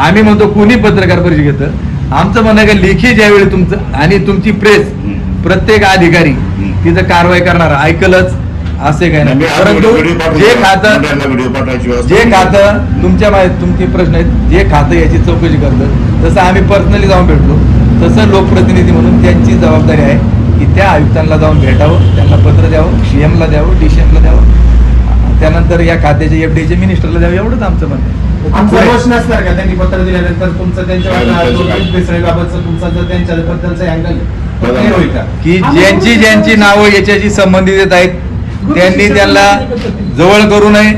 आम्ही म्हणतो कुणी पत्रकार परिषद घेतं. आमचं म्हणणं आहे का लेखी ज्यावेळी तुमचं आणि तुमची प्रेस प्रत्येक अधिकारी तिथं कारवाई करणार ऐकलंच असे काय नाही. परंतु जे खातं तुमचे प्रश्न आहेत जे खातं याची चौकशी करतं तसं आम्ही पर्सनली जाऊन भेटलो तसं लोकप्रतिनिधी म्हणून त्यांची जबाबदारी आहे की त्या आयुक्तांना जाऊन भेटावं, त्यांना पत्र द्यावं, CM ला द्यावं, DCM ला द्यावं, त्यानंतर या खात्याचे एफडीचे मिनिस्टरला द्यावे, एवढंच आमचं म्हणणं आहे. तुमचं रोष नसणार का त्यांनी पत्र दिल्यानंतर तुमचं त्यांच्यावर दूध भेसळीबाबतचं तुमचा जर त्यांच्याबद्दलचा अँगल होईल का? की ज्यांची नावं याच्याशी संबंधित येत आहेत त्यांनी त्यांना जवळ करू नये.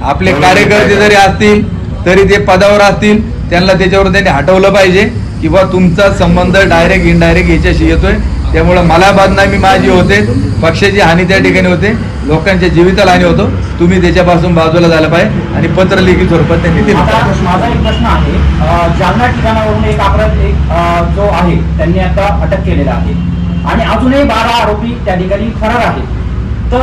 आपले कार्यकर्ते जरी असतील तरी ते पदावर असतील, त्यांना त्याच्यावर त्यांनी हटवलं पाहिजे की बा तुमचा संबंध डायरेक्ट इनडायरेक्ट याच्याशी येतोय. त्यामुळे मला बदनामी माझी होते, पक्षाची हानी त्या ठिकाणी होते, लोकांच्या जीविताला हानी होतो. तुम्ही त्याच्यापासून बाजूला झालं पाहिजे आणि पत्र लिखित स्वरूपात त्यांनी दिलं आता पाहिजे. माझा एक प्रश्न आहे, जालना ठिकाणावरून एक अपराध जो आहे त्यांनी आता अटक केलेला आहे आणि अजूनही 12 आरोपी त्या ठिकाणी फरार आहेत. तर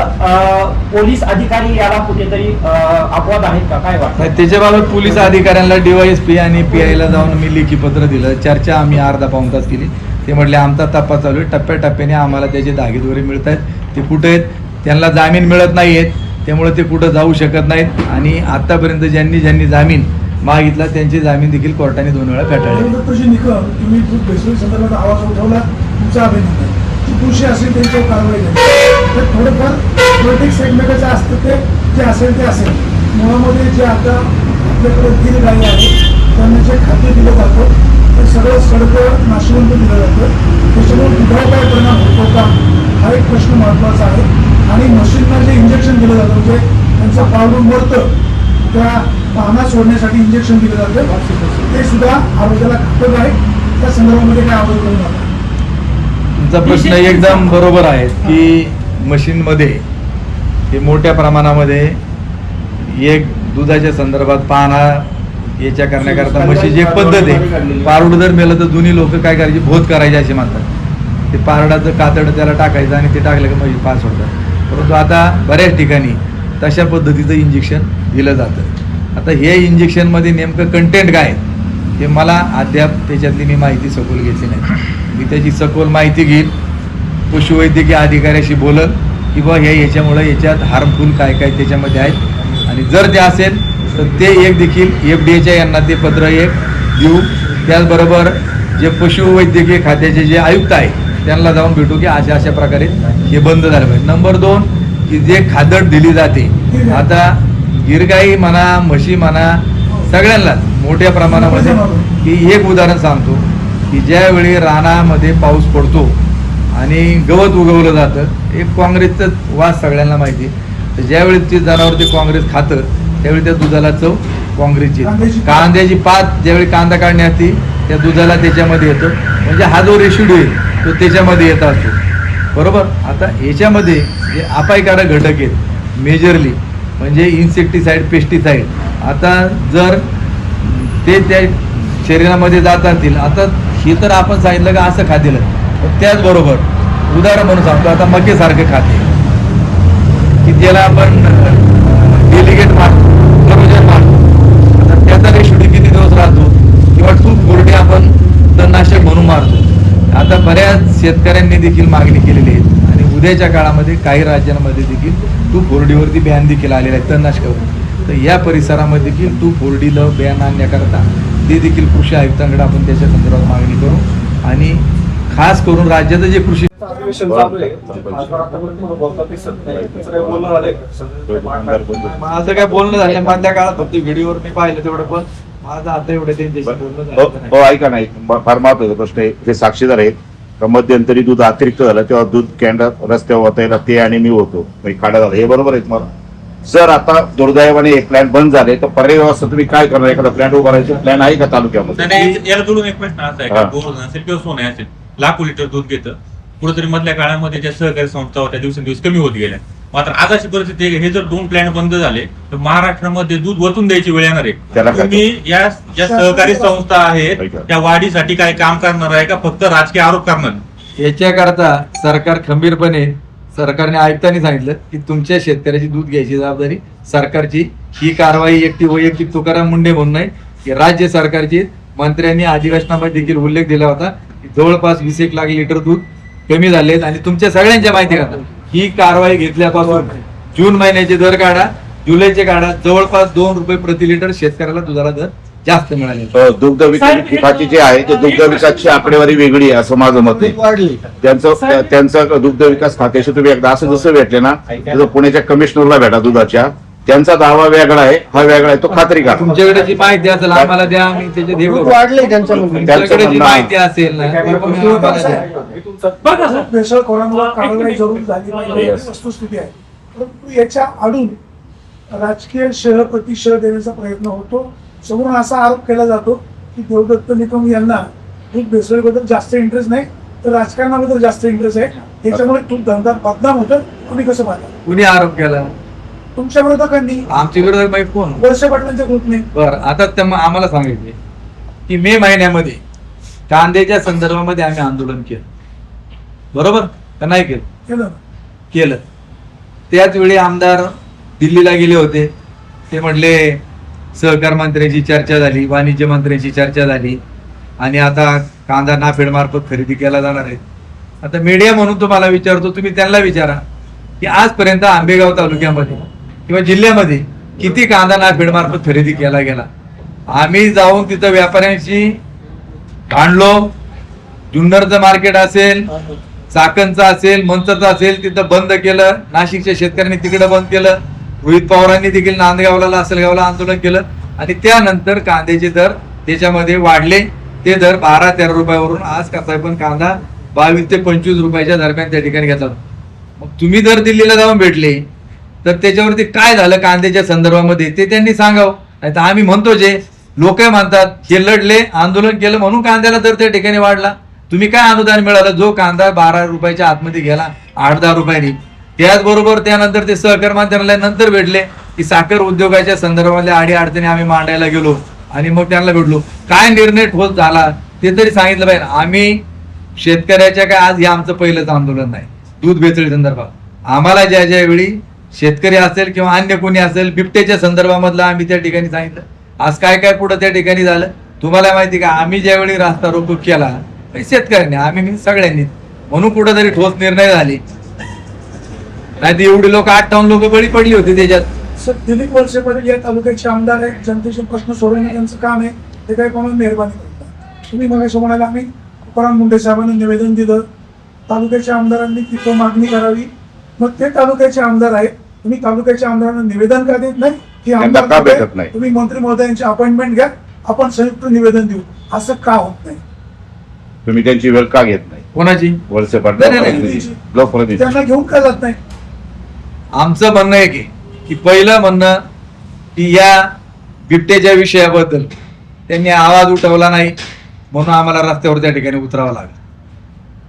पोलीस अधिकारी याला कुठेतरी अपवाद आहेत का, काय वाटतं? नाही, त्याच्याबाबत पोलीस अधिकाऱ्यांना DYSP आणि PI ला जाऊन मी लेखी पत्र दिलं. चर्चा आम्ही अर्धा पाऊण तास केली. ते म्हटले आमचा तपास चालू आहे, टप्प्याटप्प्याने आम्हाला त्याचे धागेदोरे मिळत आहेत. ते कुठे आहेत, त्यांना जामीन मिळत नाही आहेत, त्यामुळे ते कुठं जाऊ शकत नाहीत. आणि आतापर्यंत ज्यांनी जामीन मागितला त्यांची जामीन देखील कोर्टाने 2 वेळा फेटाळली. डॉक्टरजी निकम, तुम्ही दूध भेसळी संदर्भात आवाज उठवला, तुमचा अभिनंदन. जी दोषी असेल त्यांच्यावर कारवाई झाली. तर थोडंफार पॉलिटिक्स एकमेकाचं असतं, ते जे असेल ते असेल. मुळामध्ये जे आता आपल्याकडे दिल गाई आहे त्यांना जे खाद्य दिलं जातं ते सगळं सडकं नाशवंत दिलं जातं. त्याच्यामुळे दुधावर काय परिणाम होतो का हा एक प्रश्न महत्त्वाचा आहे. आणि मशीनला जे इंजेक्शन दिलं जातं म्हणजे त्यांचं पावडून मरतं, त्या पाहणा सोडण्यासाठी इंजेक्शन दिलं जातं, ते सुद्धा आरोग्याला घातक आहे. त्या संदर्भामध्ये काय आवाज करू नका. तुमचा प्रश्न एकदम बरोबर आहे की मशीनमध्ये हे मोठ्या प्रमाणामध्ये एक दुधाच्या संदर्भात पाहणा याच्या करण्याकरता म्हशीची एक पद्धत आहे. पारड जर मेलं तर जुनी लोक काय करायची, भोत करायचे असे म्हणतात. ते पारडाचं कातड त्याला टाकायचं आणि ते टाकलं की म्हशी पास होतात. परंतु आता बऱ्याच ठिकाणी तशा पद्धतीचं इंजेक्शन दिलं जातं. आता हे इंजेक्शनमध्ये नेमकं कंटेंट काय ते मला अद्याप त्याच्यातली मी माहिती सखोल घेतली नाही. मी त्याची सखोल माहिती घेईल, पशुवैद्यकीय अधिकाऱ्याशी बोलल की बा याच्यामुळे याच्यात हार्मफुल काय काय त्याच्यामध्ये आहेत. आणि जर ते असेल तर ते एक देखील FDAच्या यांना ते पत्र एक देऊ. त्याचबरोबर जे पशुवैद्यकीय खात्याचे जे आयुक्त आहेत त्यांना जाऊन भेटू की अशा प्रकारे हे बंद झालं पाहिजे. नंबर 2 की जे खादड दिली जाते, आता गिरगाई म्हणा म्हशी म्हणा सगळ्यांनाच मोठ्या प्रमाणामध्ये, की एक उदाहरण सांगतो की ज्यावेळी रानामध्ये पाऊस पडतो आणि गवत उगवलं जातं, एक काँग्रेसचं वास सगळ्यांना माहिती. तर ज्यावेळी ते जनावर ते काँग्रेस खातं त्यावेळी त्या दुधाला चव काँग्रेसची. कांद्याची पात ज्यावेळी कांदा काढणे असते त्या दुधाला त्याच्यामध्ये येतं, म्हणजे हा जो रेशिड्यू आहे तो त्याच्यामध्ये येत असतो, बरोबर. आता याच्यामध्ये जे अपायकारक घटक आहेत मेजरली म्हणजे इन्सेक्टिसाईड, पेस्टिसाईड. आता जर ते त्या शरीरामध्ये जात असतील, आता हे तर आपण सांगितलं का असं खाद्य, त्याचबरोबर उदाहरण म्हणून सांगतो, आता मकेसारखं खाते की ज्याला आपण डेलिगेट मारतो, मारतो, आता त्याचा रेशिड्यू किती दिवस राहतो, किंवा तूप घोरडे आपण तणनाशक म्हणून मारतो. आता बऱ्याच शेतकऱ्यांनी देखील मागणी केलेली आहे आणि उद्याच्या काळामध्ये काही राज्यांमध्ये देखील तूप घोरडीवरती बॅन देखील आलेला आहे तणनाशकावर. तर या परिसरामध्ये देखील तूप घोरडीला बॅन आणण्याकरता ते देखील कृषी आयुक्तांकडे आपण त्याच्या संदर्भात मागणी करू. आणि खास करून राज्याचं जे कृषी अधिवेशन चालू आहे, खासदार आतापर्यंत मला बोलतात दिसत नाही. त्याचं काही बोलणं झालंय का? माझं काय बोलणं झालं मधल्या काळात, फक्त व्हिडिओवर मी पाहिलं तेवढं, पण माझं आता एवढं त्यांच्याशी बोलणं झालं नाही. हो ऐका नाही, फार महत्वाचा प्रश्न आहे. हे साक्षीदार आहेत का मध्यंतरी दूध अतिरिक्त झालं तेव्हा दूध कॅन्डर रस्त्यावर वाचायला ते आणि मी होतो खाडा झाला, हे बरोबर आहे तुम्हाला? सर आता दुर्दैवाने एक प्लॅन बंद झाले तर पर्याय व्यवस्था तुम्ही काय करणार? एखादा प्लॅन उभारायचा प्लॅन आहे का तालुक्यामध्ये? नाही, याला जोडून एक प्रश्न असा आहे का गोड असेल किंवा सोने असेल लाखो लिटर दूध घेतं, कुठेतरी मधल्या काळामध्ये ज्या सहकारी संस्था होत्या दिवसेंदिवस कमी होत गेल्या. मात्र आज अशी परिस्थिती आहे, हे जर 2 प्लॅन बंद झाले तर महाराष्ट्रामध्ये दूध वतून द्यायची वेळ येणार त्याला आहे. काय? तुम्ही या ज्या सहकारी संस्था आहेत त्या वाढीसाठी काय काम करणार आहे का फक्त राजकीय आरोप करणार? याच्याकरता सरकार खंबीरपणे, सरकारने आयुक्तांनी सांगितलं की तुमच्या शेतकऱ्याची दूध घ्यायची जबाबदारी सरकारची. ही कारवाई एकटी वैयक्तिक तुकाराम मुंडे म्हणून नाही, की राज्य सरकारची. मंत्र्यांनी अधिवेशनामध्ये देखील उल्लेख दिला होता की जवळपास 21 लाख लिटर दूध कमी झालेत. आणि तुमच्या सगळ्यांच्या माहिती करता ही कारवाई घेतल्यापासून जून महिन्याचे दर काढा, जुलैचे काढा, जवळपास 2 रुपये प्रति लिटर शेतकऱ्याला दुधाला दर जास्त मिळाले. दुग्ध विकास खाते जे आहे ते दुग्ध विकासची आकडेवारी वेगळी आहे असं माझं मत आहे. त्यांचं दुग्ध विकास खात्याशी तुम्ही एकदा असं जसं भेटले ना तसं पुण्याच्या कमिशनरला भेटा दुधाच्या, त्यांचा दावा वेगळा आहे, हा वेगळा आहे, तो खात्री करा. तुमच्याकडे जी माहिती असेल आम्हाला द्या, आम्ही त्याच्यात हे करू. तुमच्याकडे जी माहिती असेल ना ती तुम्ही आम्हाला द्या. बघा सर, भेसळखोरांवर कारवाई जरूर झाली पाहिजे ही वस्तुस्थिती आहे. परंतु याच्या आडून राजकीय शह प्रतिशह देण्याचा प्रयत्न होतो. समोरून असा आरोप केला जातो की देवदत्त निकम यांना दूध भेसळबद्दल जास्त इंटरेस्ट नाही, तर राजकारणाबद्दल जास्त इंटरेस्ट आहे. त्याच्यामुळे दूध धंदा बदनाम होतं. तुम्ही कसं पाहता? कुणी आरोप केला? तुमच्या विरोधकांनी, आमच्या विरोधात माहिती कोण? वळसे पाटलांच्या ग्रुपने. बरं, आता आम्हाला सांगायचे की मे महिन्यामध्ये कांद्याच्या संदर्भामध्ये आम्ही आंदोलन केलं, बरोबर का नाही केलं? केलं केलं. त्याच वेळी आमदार दिल्लीला गेले होते. ते म्हटले सहकार मंत्र्यांची चर्चा झाली, वाणिज्य मंत्र्यांची चर्चा झाली आणि आता कांदा नाफेड मार्फत खरेदी केला जाणार आहे. आता मीडिया म्हणून तुम्हाला विचारतो, तुम्ही त्यांना विचारा की आजपर्यंत आंबेगाव तालुक्यामध्ये किंवा जिल्ह्यामध्ये किती कांदा नाफेड मार्फत खरेदी केला गेला. आम्ही जाऊन तिथं व्यापाऱ्यांशी भांडलो. जुन्नरचं मार्केट असेल, चाकणचं असेल, मंचरचं असेल, तिथं बंद केलं. नाशिकच्या शेतकऱ्यांनी तिकडे बंद केलं. रोहित पवारांनी देखील नांदगावला, लासलगावला आंदोलन केलं आणि त्यानंतर कांद्याचे दर त्याच्यामध्ये वाढले. ते दर 12-13 रुपयावरून आज कसा पण कांदा 22 ते 25 रुपयाच्या दरम्यान त्या ठिकाणी घेतात. मग तुम्ही जर दिल्लीला जाऊन भेटले तर त्याच्यावरती काय झालं कांद्याच्या संदर्भामध्ये ते त्यांनी सांगावं. नाही तर आम्ही म्हणतो जे लोक म्हणतात हे लढले, आंदोलन केलं म्हणून कांद्याला दर त्या ठिकाणी वाढला. तुम्ही काय अनुदान मिळालं? जो कांदा 12 रुपयाच्या आतमध्ये गेला 8-10 रुपयांनी. त्याचबरोबर त्यानंतर ते सहकार मंत्र्याला नंतर भेटले की साखर उद्योगाच्या संदर्भातल्या अडीअडचणी आम्ही मांडायला गेलो आणि मग त्यांना भेटलो. काय निर्णय ठोस झाला ते तरी सांगितलं पाहिजे. आम्ही शेतकऱ्याच्या काय आज हे आमचं पहिलंच आंदोलन नाही दूध भेसळी संदर्भात. आम्हाला ज्या ज्या वेळी शेतकरी असेल किंवा अन्य कोणी असेल बिबट्याच्या संदर्भामधलं आम्ही त्या ठिकाणी सांगितलं. आज काय काय पुढे त्या ठिकाणी झालं तुम्हाला माहिती का? आम्ही ज्यावेळी रास्ता रोको केला शेतकऱ्यांनी, आम्ही सगळ्यांनी, म्हणून कुठेतरी ठोस निर्णय झाले. नाही तर एवढे लोक 58 लोक बळी पडली होती त्याच्यात. सर, दिलीप वळसे पाटील या तालुक्याचे आमदार आहेत. जनतेचे प्रश्न सोडवणे त्यांचं काम आहे. ते काही कोणाला मेहरबानी करतात. तुम्ही मग म्हणाला आम्ही तुकाराम मुंडे साहेबांना निवेदन दिलं, तालुक्याच्या आमदारांनी तिथं मागणी करावी. मग ते तालुक्याचे आमदार आहेत, तुम्ही तालुक्याच्या आमदारांना निवेदन का देत नाही की त्यांना का भेटत आमदार नाही? तुम्ही मंत्री महोदयांची अपॉइंटमेंट घ्या, आपण संयुक्त निवेदन देऊ, असं का होत नाही? तुम्ही त्यांची वेळ का घेत नाही? कोणाची? वळसे नाही, पाटील नाही. लोकप्रतिनिधी त्यांना घेऊन का जात नाही? आमचं म्हणणं आहे की पहिलं म्हणणं की या बिबट्याच्या विषयाबद्दल त्यांनी आवाज उठवला नाही म्हणून आम्हाला रस्त्यावर त्या ठिकाणी उतरावं लागलं.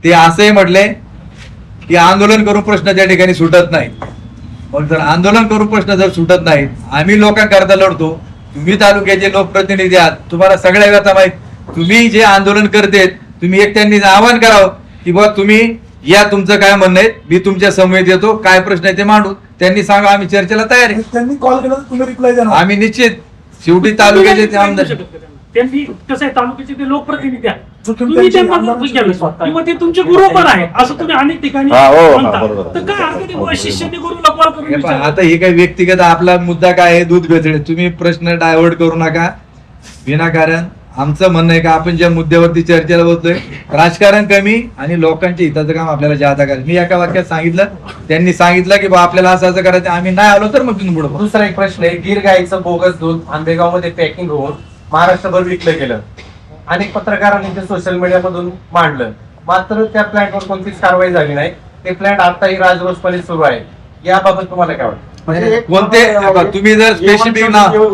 ते असंही म्हटले की आंदोलन करून प्रश्न त्या ठिकाणी सुटत नाही. पण जर आंदोलन करून प्रश्न जर सुटत नाहीत, आम्ही लोकांकरता लढतो. तुम्ही तालुक्याचे लोकप्रतिनिधी आहात, तुम्हाला सगळ्या व्यथा माहित. तुम्ही जे आंदोलन करतेत तुम्ही एक त्यांनी आवाहन करावं की बा तुम्ही या, तुमचं काय म्हणणं आहे, मी तुमच्या समवेत येतो, काय प्रश्न आहे ते मांडू. त्यांनी सांगा, आम्ही चर्चेला तयार आहे. त्यांनी कॉल केला तर तुम्ही रिप्लाय द्या ना. आम्ही निश्चित शेवटी तालुक्याचे ते आमदार. त्यांनी कसं आहे, तालुक्याचे ते लोकप्रतिनिधी आहेत. तुम्ही तुम्ही त्यांची त्यांना आमदार विचारलं किंवा ते तुमचे गुरु पण आहेत असं तुम्ही अनेक ठिकाणी हा, हो, हा, म्हणता. बरोबर. तर काय अर्थ ते शिष्याने गुरुला कॉल करून हे पहा, विचारलं? आता हे काही व्यक्तिगत आपला मुद्दा काय आहे, दूध भेसळे. तुम्ही प्रश्न डायव्हर्ट करू नका विनाकारण. आमचं म्हणणं आहे का आपण ज्या मुद्द्यावरती चर्चेला बसलोय, राजकारण कमी आणि लोकांच्या हिताचं काम आपल्याला जादा करायचं. मी एका वाक्यात सांगितलं, त्यांनी सांगितलं की बा आपल्याला असं असं करायचं, आम्ही नाही आलो तर मग तुम्ही पुढे बघा. दुसरा एक प्रश्न आहे, गीर गाईचं बोगस दूध आंबेगाव मध्ये पॅकिंग होऊन महाराष्ट्रभर विकलं गेलं. अनेक पत्रकारांनी ते सोशल मीडियामधून मांडलं, मात्र त्या प्लॅन्टवर कोणतीच कारवाई झाली नाही. ते प्लॅन्ट आताही राजरोसपणे सुरू आहे. याबाबत तुम्हाला काय वाटतं? कोणते तुम्ही जर स्पेसिफिक नाव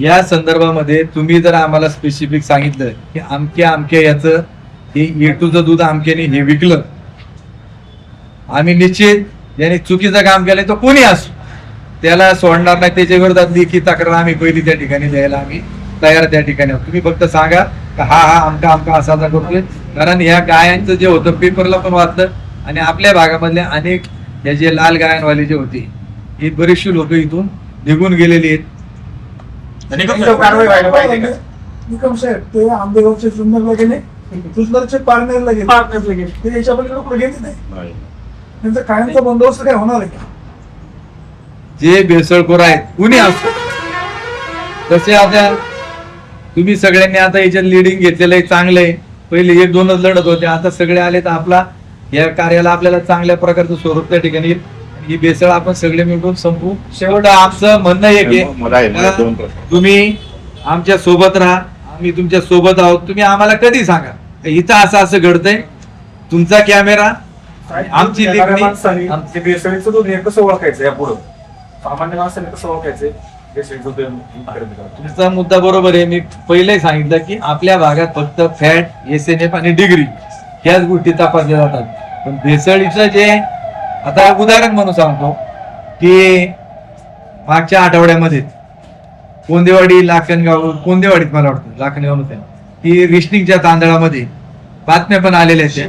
या संदर्भामध्ये तुम्ही जर आम्हाला स्पेसिफिक सांगितलं की अमक्या याचं हे A2चं दूध अमक्याने हे विकलं, आम्ही निश्चित ज्याने चुकीचं काम केलंय तो कोणी असो त्याला सोडणार नाही. त्याच्या विरोधात लेखी तक्रार आम्ही पहिली त्या ठिकाणी द्यायला आम्ही तयार त्या ठिकाणी आहोत. तुम्ही फक्त सांगा का हा आमका असा करतोय. कारण ह्या गायांचं जे होतं पेपरला पण वाचलं आणि आपल्या भागामधले अनेक या जे लाल गायांवाले जे होते ही बरीचशी लोक इथून निघून गेलेली आहेत. कारवाई व्हायला पाहिजे का? निकम साहेब, ते आंबेगावचे जुन्नरला गेले, जुन्नरचे पारनेरला गेले, पार्टनरला गेले. ते याच्या पलीकडे पुढे गेले नाही. त्यांचा कायमचा बंदोबस्त काय होणार आहे का? जे बेसळखोर आहेत कुणी असो, तसे आता तुम्ही सगळ्यांनी आता याच्यात लिडिंग घेतलेलं आहे, चांगलं आहे. पहिले 1-2च लढत होते, आता सगळे आले तर आपला या कार्याला आपल्याला चांगल्या प्रकारचं स्वरूप त्या ठिकाणी येईल. ही भेसळ आपण सगळे मिळून संपू. शेवट आमचं म्हणणं एक मला आहे मला दोन आहे, प्रश्न. तुम्ही आमच्या सोबत राहा, आम्ही तुमच्या सोबत आहोत. तुम्ही आम्हाला कधी सांगा इथं असं घडतंय, तुमचा कॅमेरा आमची येणाऱ्या लेखणी माणसाने ते भेसळीचं दूध हे कसं ओळखायचं यापुढं सामान्य माणसाने कसं ओळखायचं भेसळीचं दूध खरेदी करा. तुमचा मुद्दा बरोबर आहे. मी पहिले सांगितलं की आपल्या भागात फक्त फॅट, SNF आणि डिग्री ह्याच गोष्टी तपासल्या जातात. पण भेसळीचं जे आता उदाहरण म्हणून सांगतो की मागच्या आठवड्यामध्ये कोंदेवाडी लाखनगाव, कोंदेवाडीत मला वाटतं लाखनगाव नव्हतं की रिशनिंगच्या तांदळामध्ये बातम्या पण आलेल्या आहेत.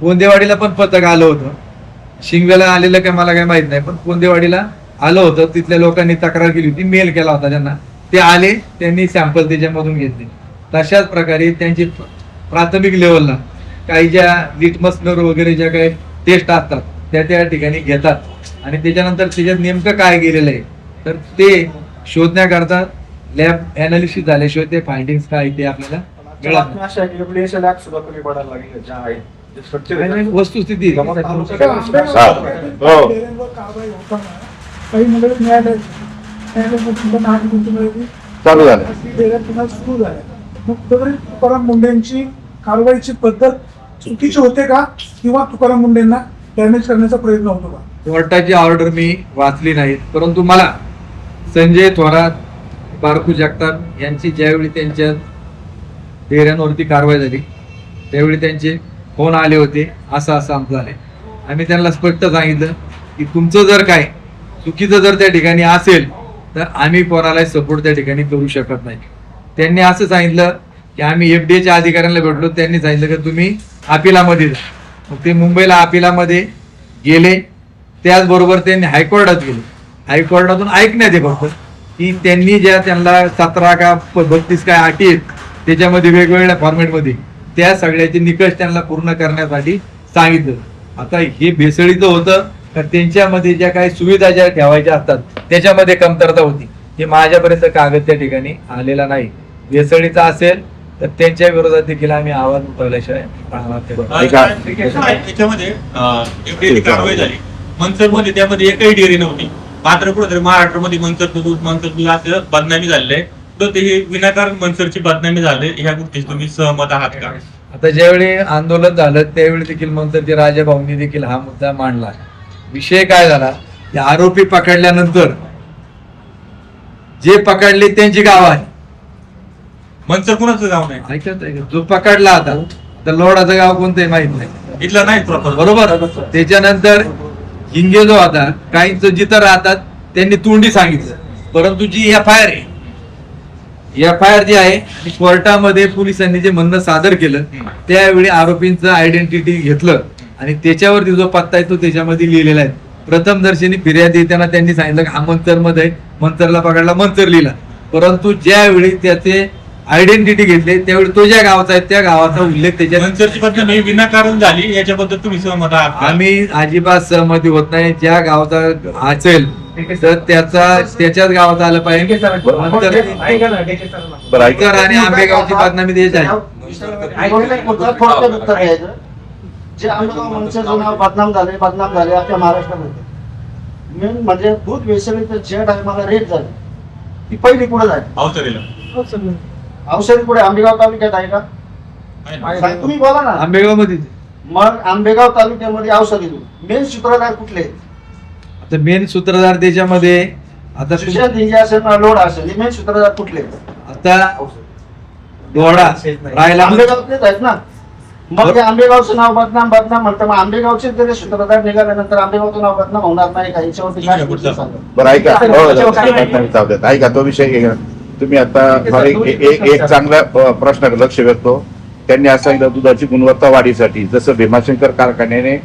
कोंदेवाडीला पण पथक आलं होतं. शिंगव्याला आलेलं काय मला काय माहित नाही, पण कोंदेवाडीला आलं होतं. तिथल्या लोकांनी तक्रार केली होती, मेल केला होता त्यांना. ते आले, त्यांनी सॅम्पल त्याच्यामधून घेतले. तशाच प्रकारे त्यांची प्राथमिक लेवलला काही ज्या लिटमसनर वगैरे ज्या काही टेस्ट असतात त्या ठिकाणी घेतात आणि त्याच्यानंतर त्याच्यात नेमकं काय गेलेलं आहे तर ते शोधण्याकरता लॅब अनालिसिस झाल्याशिवाय ते फायंडिंग्स काय ते आपल्याला मिळत बातम्या अशा आहे की FDAच्या लॅब सुद्धा कमी पडायला लागल्या ज्या आहेत जे structure आहे. नाही. वस्तुस्थिती कारवाई होताना काही मुलं न्यायालयात चालू झालं. पुन्हा सुरू झाल्या. मग कुठेतरी तुकाराम मुंडेंची कारवाईची पद्धत चुकीची होते का किंवा तुकाराम मुंडेंना डॅमेज करण्याचा प्रयत्न होतो का? कोर्टाची ऑर्डर मी वाचली नाही, परंतु मला संजय थोरात, बारकू जगताप यांची ज्यावेळी त्यांच्या डेऱ्यांवरती कारवाई झाली त्यावेळी त्यांचे फोन आले होते, असं आमचं झाले. आम्ही त्यांना स्पष्ट सांगितलं की तुमचं जर काय चुकीचं जर त्या ठिकाणी असेल तर आम्ही कोणालाही सपोर्ट त्या ठिकाणी करू शकत नाही. त्यांनी असं सांगितलं की आम्ही FDAच्या अधिकाऱ्यांना भेटलो, त्यांनी सांगितलं की तुम्ही अपिलामध्ये जा. मग ते मुंबईला अपिलामध्ये गेले. त्याचबरोबर त्यांनी हायकोर्टात गेले. हायकोर्टातून ऐकण्यात येत फक्त की त्यांनी ज्या त्यांना 17 का 32 काय अटी आहेत त्याच्यामध्ये वेगवेगळ्या फॉर्मॅटमध्ये त्या सगळ्याचे निकष त्यांना पूर्ण करण्यासाठी सांगितलं. आता हे भेसळीचं होतं तर त्यांच्यामध्ये ज्या काही सुविधा ज्या ठेवायच्या असतात त्याच्यामध्ये कमतरता होती. हे माझ्यापर्यंत कागद त्या ठिकाणी आलेला नाही. भेसळीचा असेल तर त्यांच्या विरोधात देखील आम्ही आवाज उठवल्याशिवाय राहणार नाही. त्याच्यामध्ये FDA कारवाई झाली. मनसरमध्ये त्यामध्ये एकही डेअरी नव्हती. मात्र कुठेतरी महाराष्ट्रामध्ये मनसरचं दूध असं बदनामी झालेलं आहे. तर ते हे विनाकारण मनसरची बदनामी झाले, ह्या गोष्टीच तुम्ही सहमत आहात का? आता ज्यावेळी आंदोलन झालं त्यावेळी देखील मंत्री राजाभाऊंनी देखील हा मुद्दा मांडला. विषय काय झाला की आरोपी पकडल्यानंतर जे पकडले त्यांची गाव आहे. मनसर कुणाचं गाव नाही, ऐकत आहे का? जो पकडला आता तर लोडाचं गाव कोणतंही माहित नाही, इथलं नाही प्रॉपर. बरोबर. त्याच्यानंतर हिंगे जो होता काहींच जिथं राहतात त्यांनी तोंडी सांगितलं, परंतु जी FIR आहे FIR जी आहे आणि कोर्टामध्ये पोलिसांनी जे म्हणणं सादर केलं त्यावेळी आरोपींचं आयडेंटिटी घेतलं आणि त्याच्यावरती जो पत्ता आहे तो त्याच्यामध्ये लिहिलेला आहे. प्रथम दर्शनी फिर्याद देताना त्यांनी सांगितलं की हा मंचरमध्ये आहे, मंचरला पकडला, मंचर लिहिला. परंतु ज्यावेळी त्याचे आयडेंटिटी घेतले त्यावेळी तो ज्या गावाचा आहे त्या गावाचा उल्लेख त्याच्यात. मनसरची बदनामी विनाकारण झाली, याच्याबद्दल तुम्ही सहमत आहात का? आम्ही अजिबात सहमती होत नाही. ज्या गावाचा असेल तर त्याच्याच गावाचा आलं पाहिजे. बरं ऐका. आणि आंबेगावची बदनामी द्यायची आहे. जे आंबेगाव मनसेचं नाव बदनाम झाले आपल्या महाराष्ट्रामध्ये. मेन म्हणजे दूध भेसळीचं ज्या टायमाला रेट झाली ती पहिली पुढे झाली. अवतरेला औषधी पुढे आंबेगाव तालुक्यात आहे का? आहे ना? नाही, तुम्ही बोला ना. आंबेगाव मध्ये मग आंबेगाव तालुक्यामध्ये औषधी दूध मेन सूत्रधार कुठले? आता मेन सूत्रधार त्याच्यामध्ये आता सुशांत हिंगे असेल ना लोड असेल, हे मेन सूत्रधार कुठले? आता दोडा राहिला आंबेगावचेच आहेत ना. मग ते आंबेगावचं नाव बदनाम म्हणतं, मग आंबेगावचे जरी सूत्रधार निघाल्यानंतर आंबेगावचं नाव बदनाम होणार नाही का? याच्यावरती काय बोलतो सांगा. बरं ऐका. जाऊ द्यात. ऐका तो विषय घ्या. तुम्ही आता मला एक चांगला प्रश्न लक्ष वेधतो. त्यांनी असं सांगितलं दुधाची गुणवत्ता वाढीसाठी जसं भीमाशंकर कारखान्याने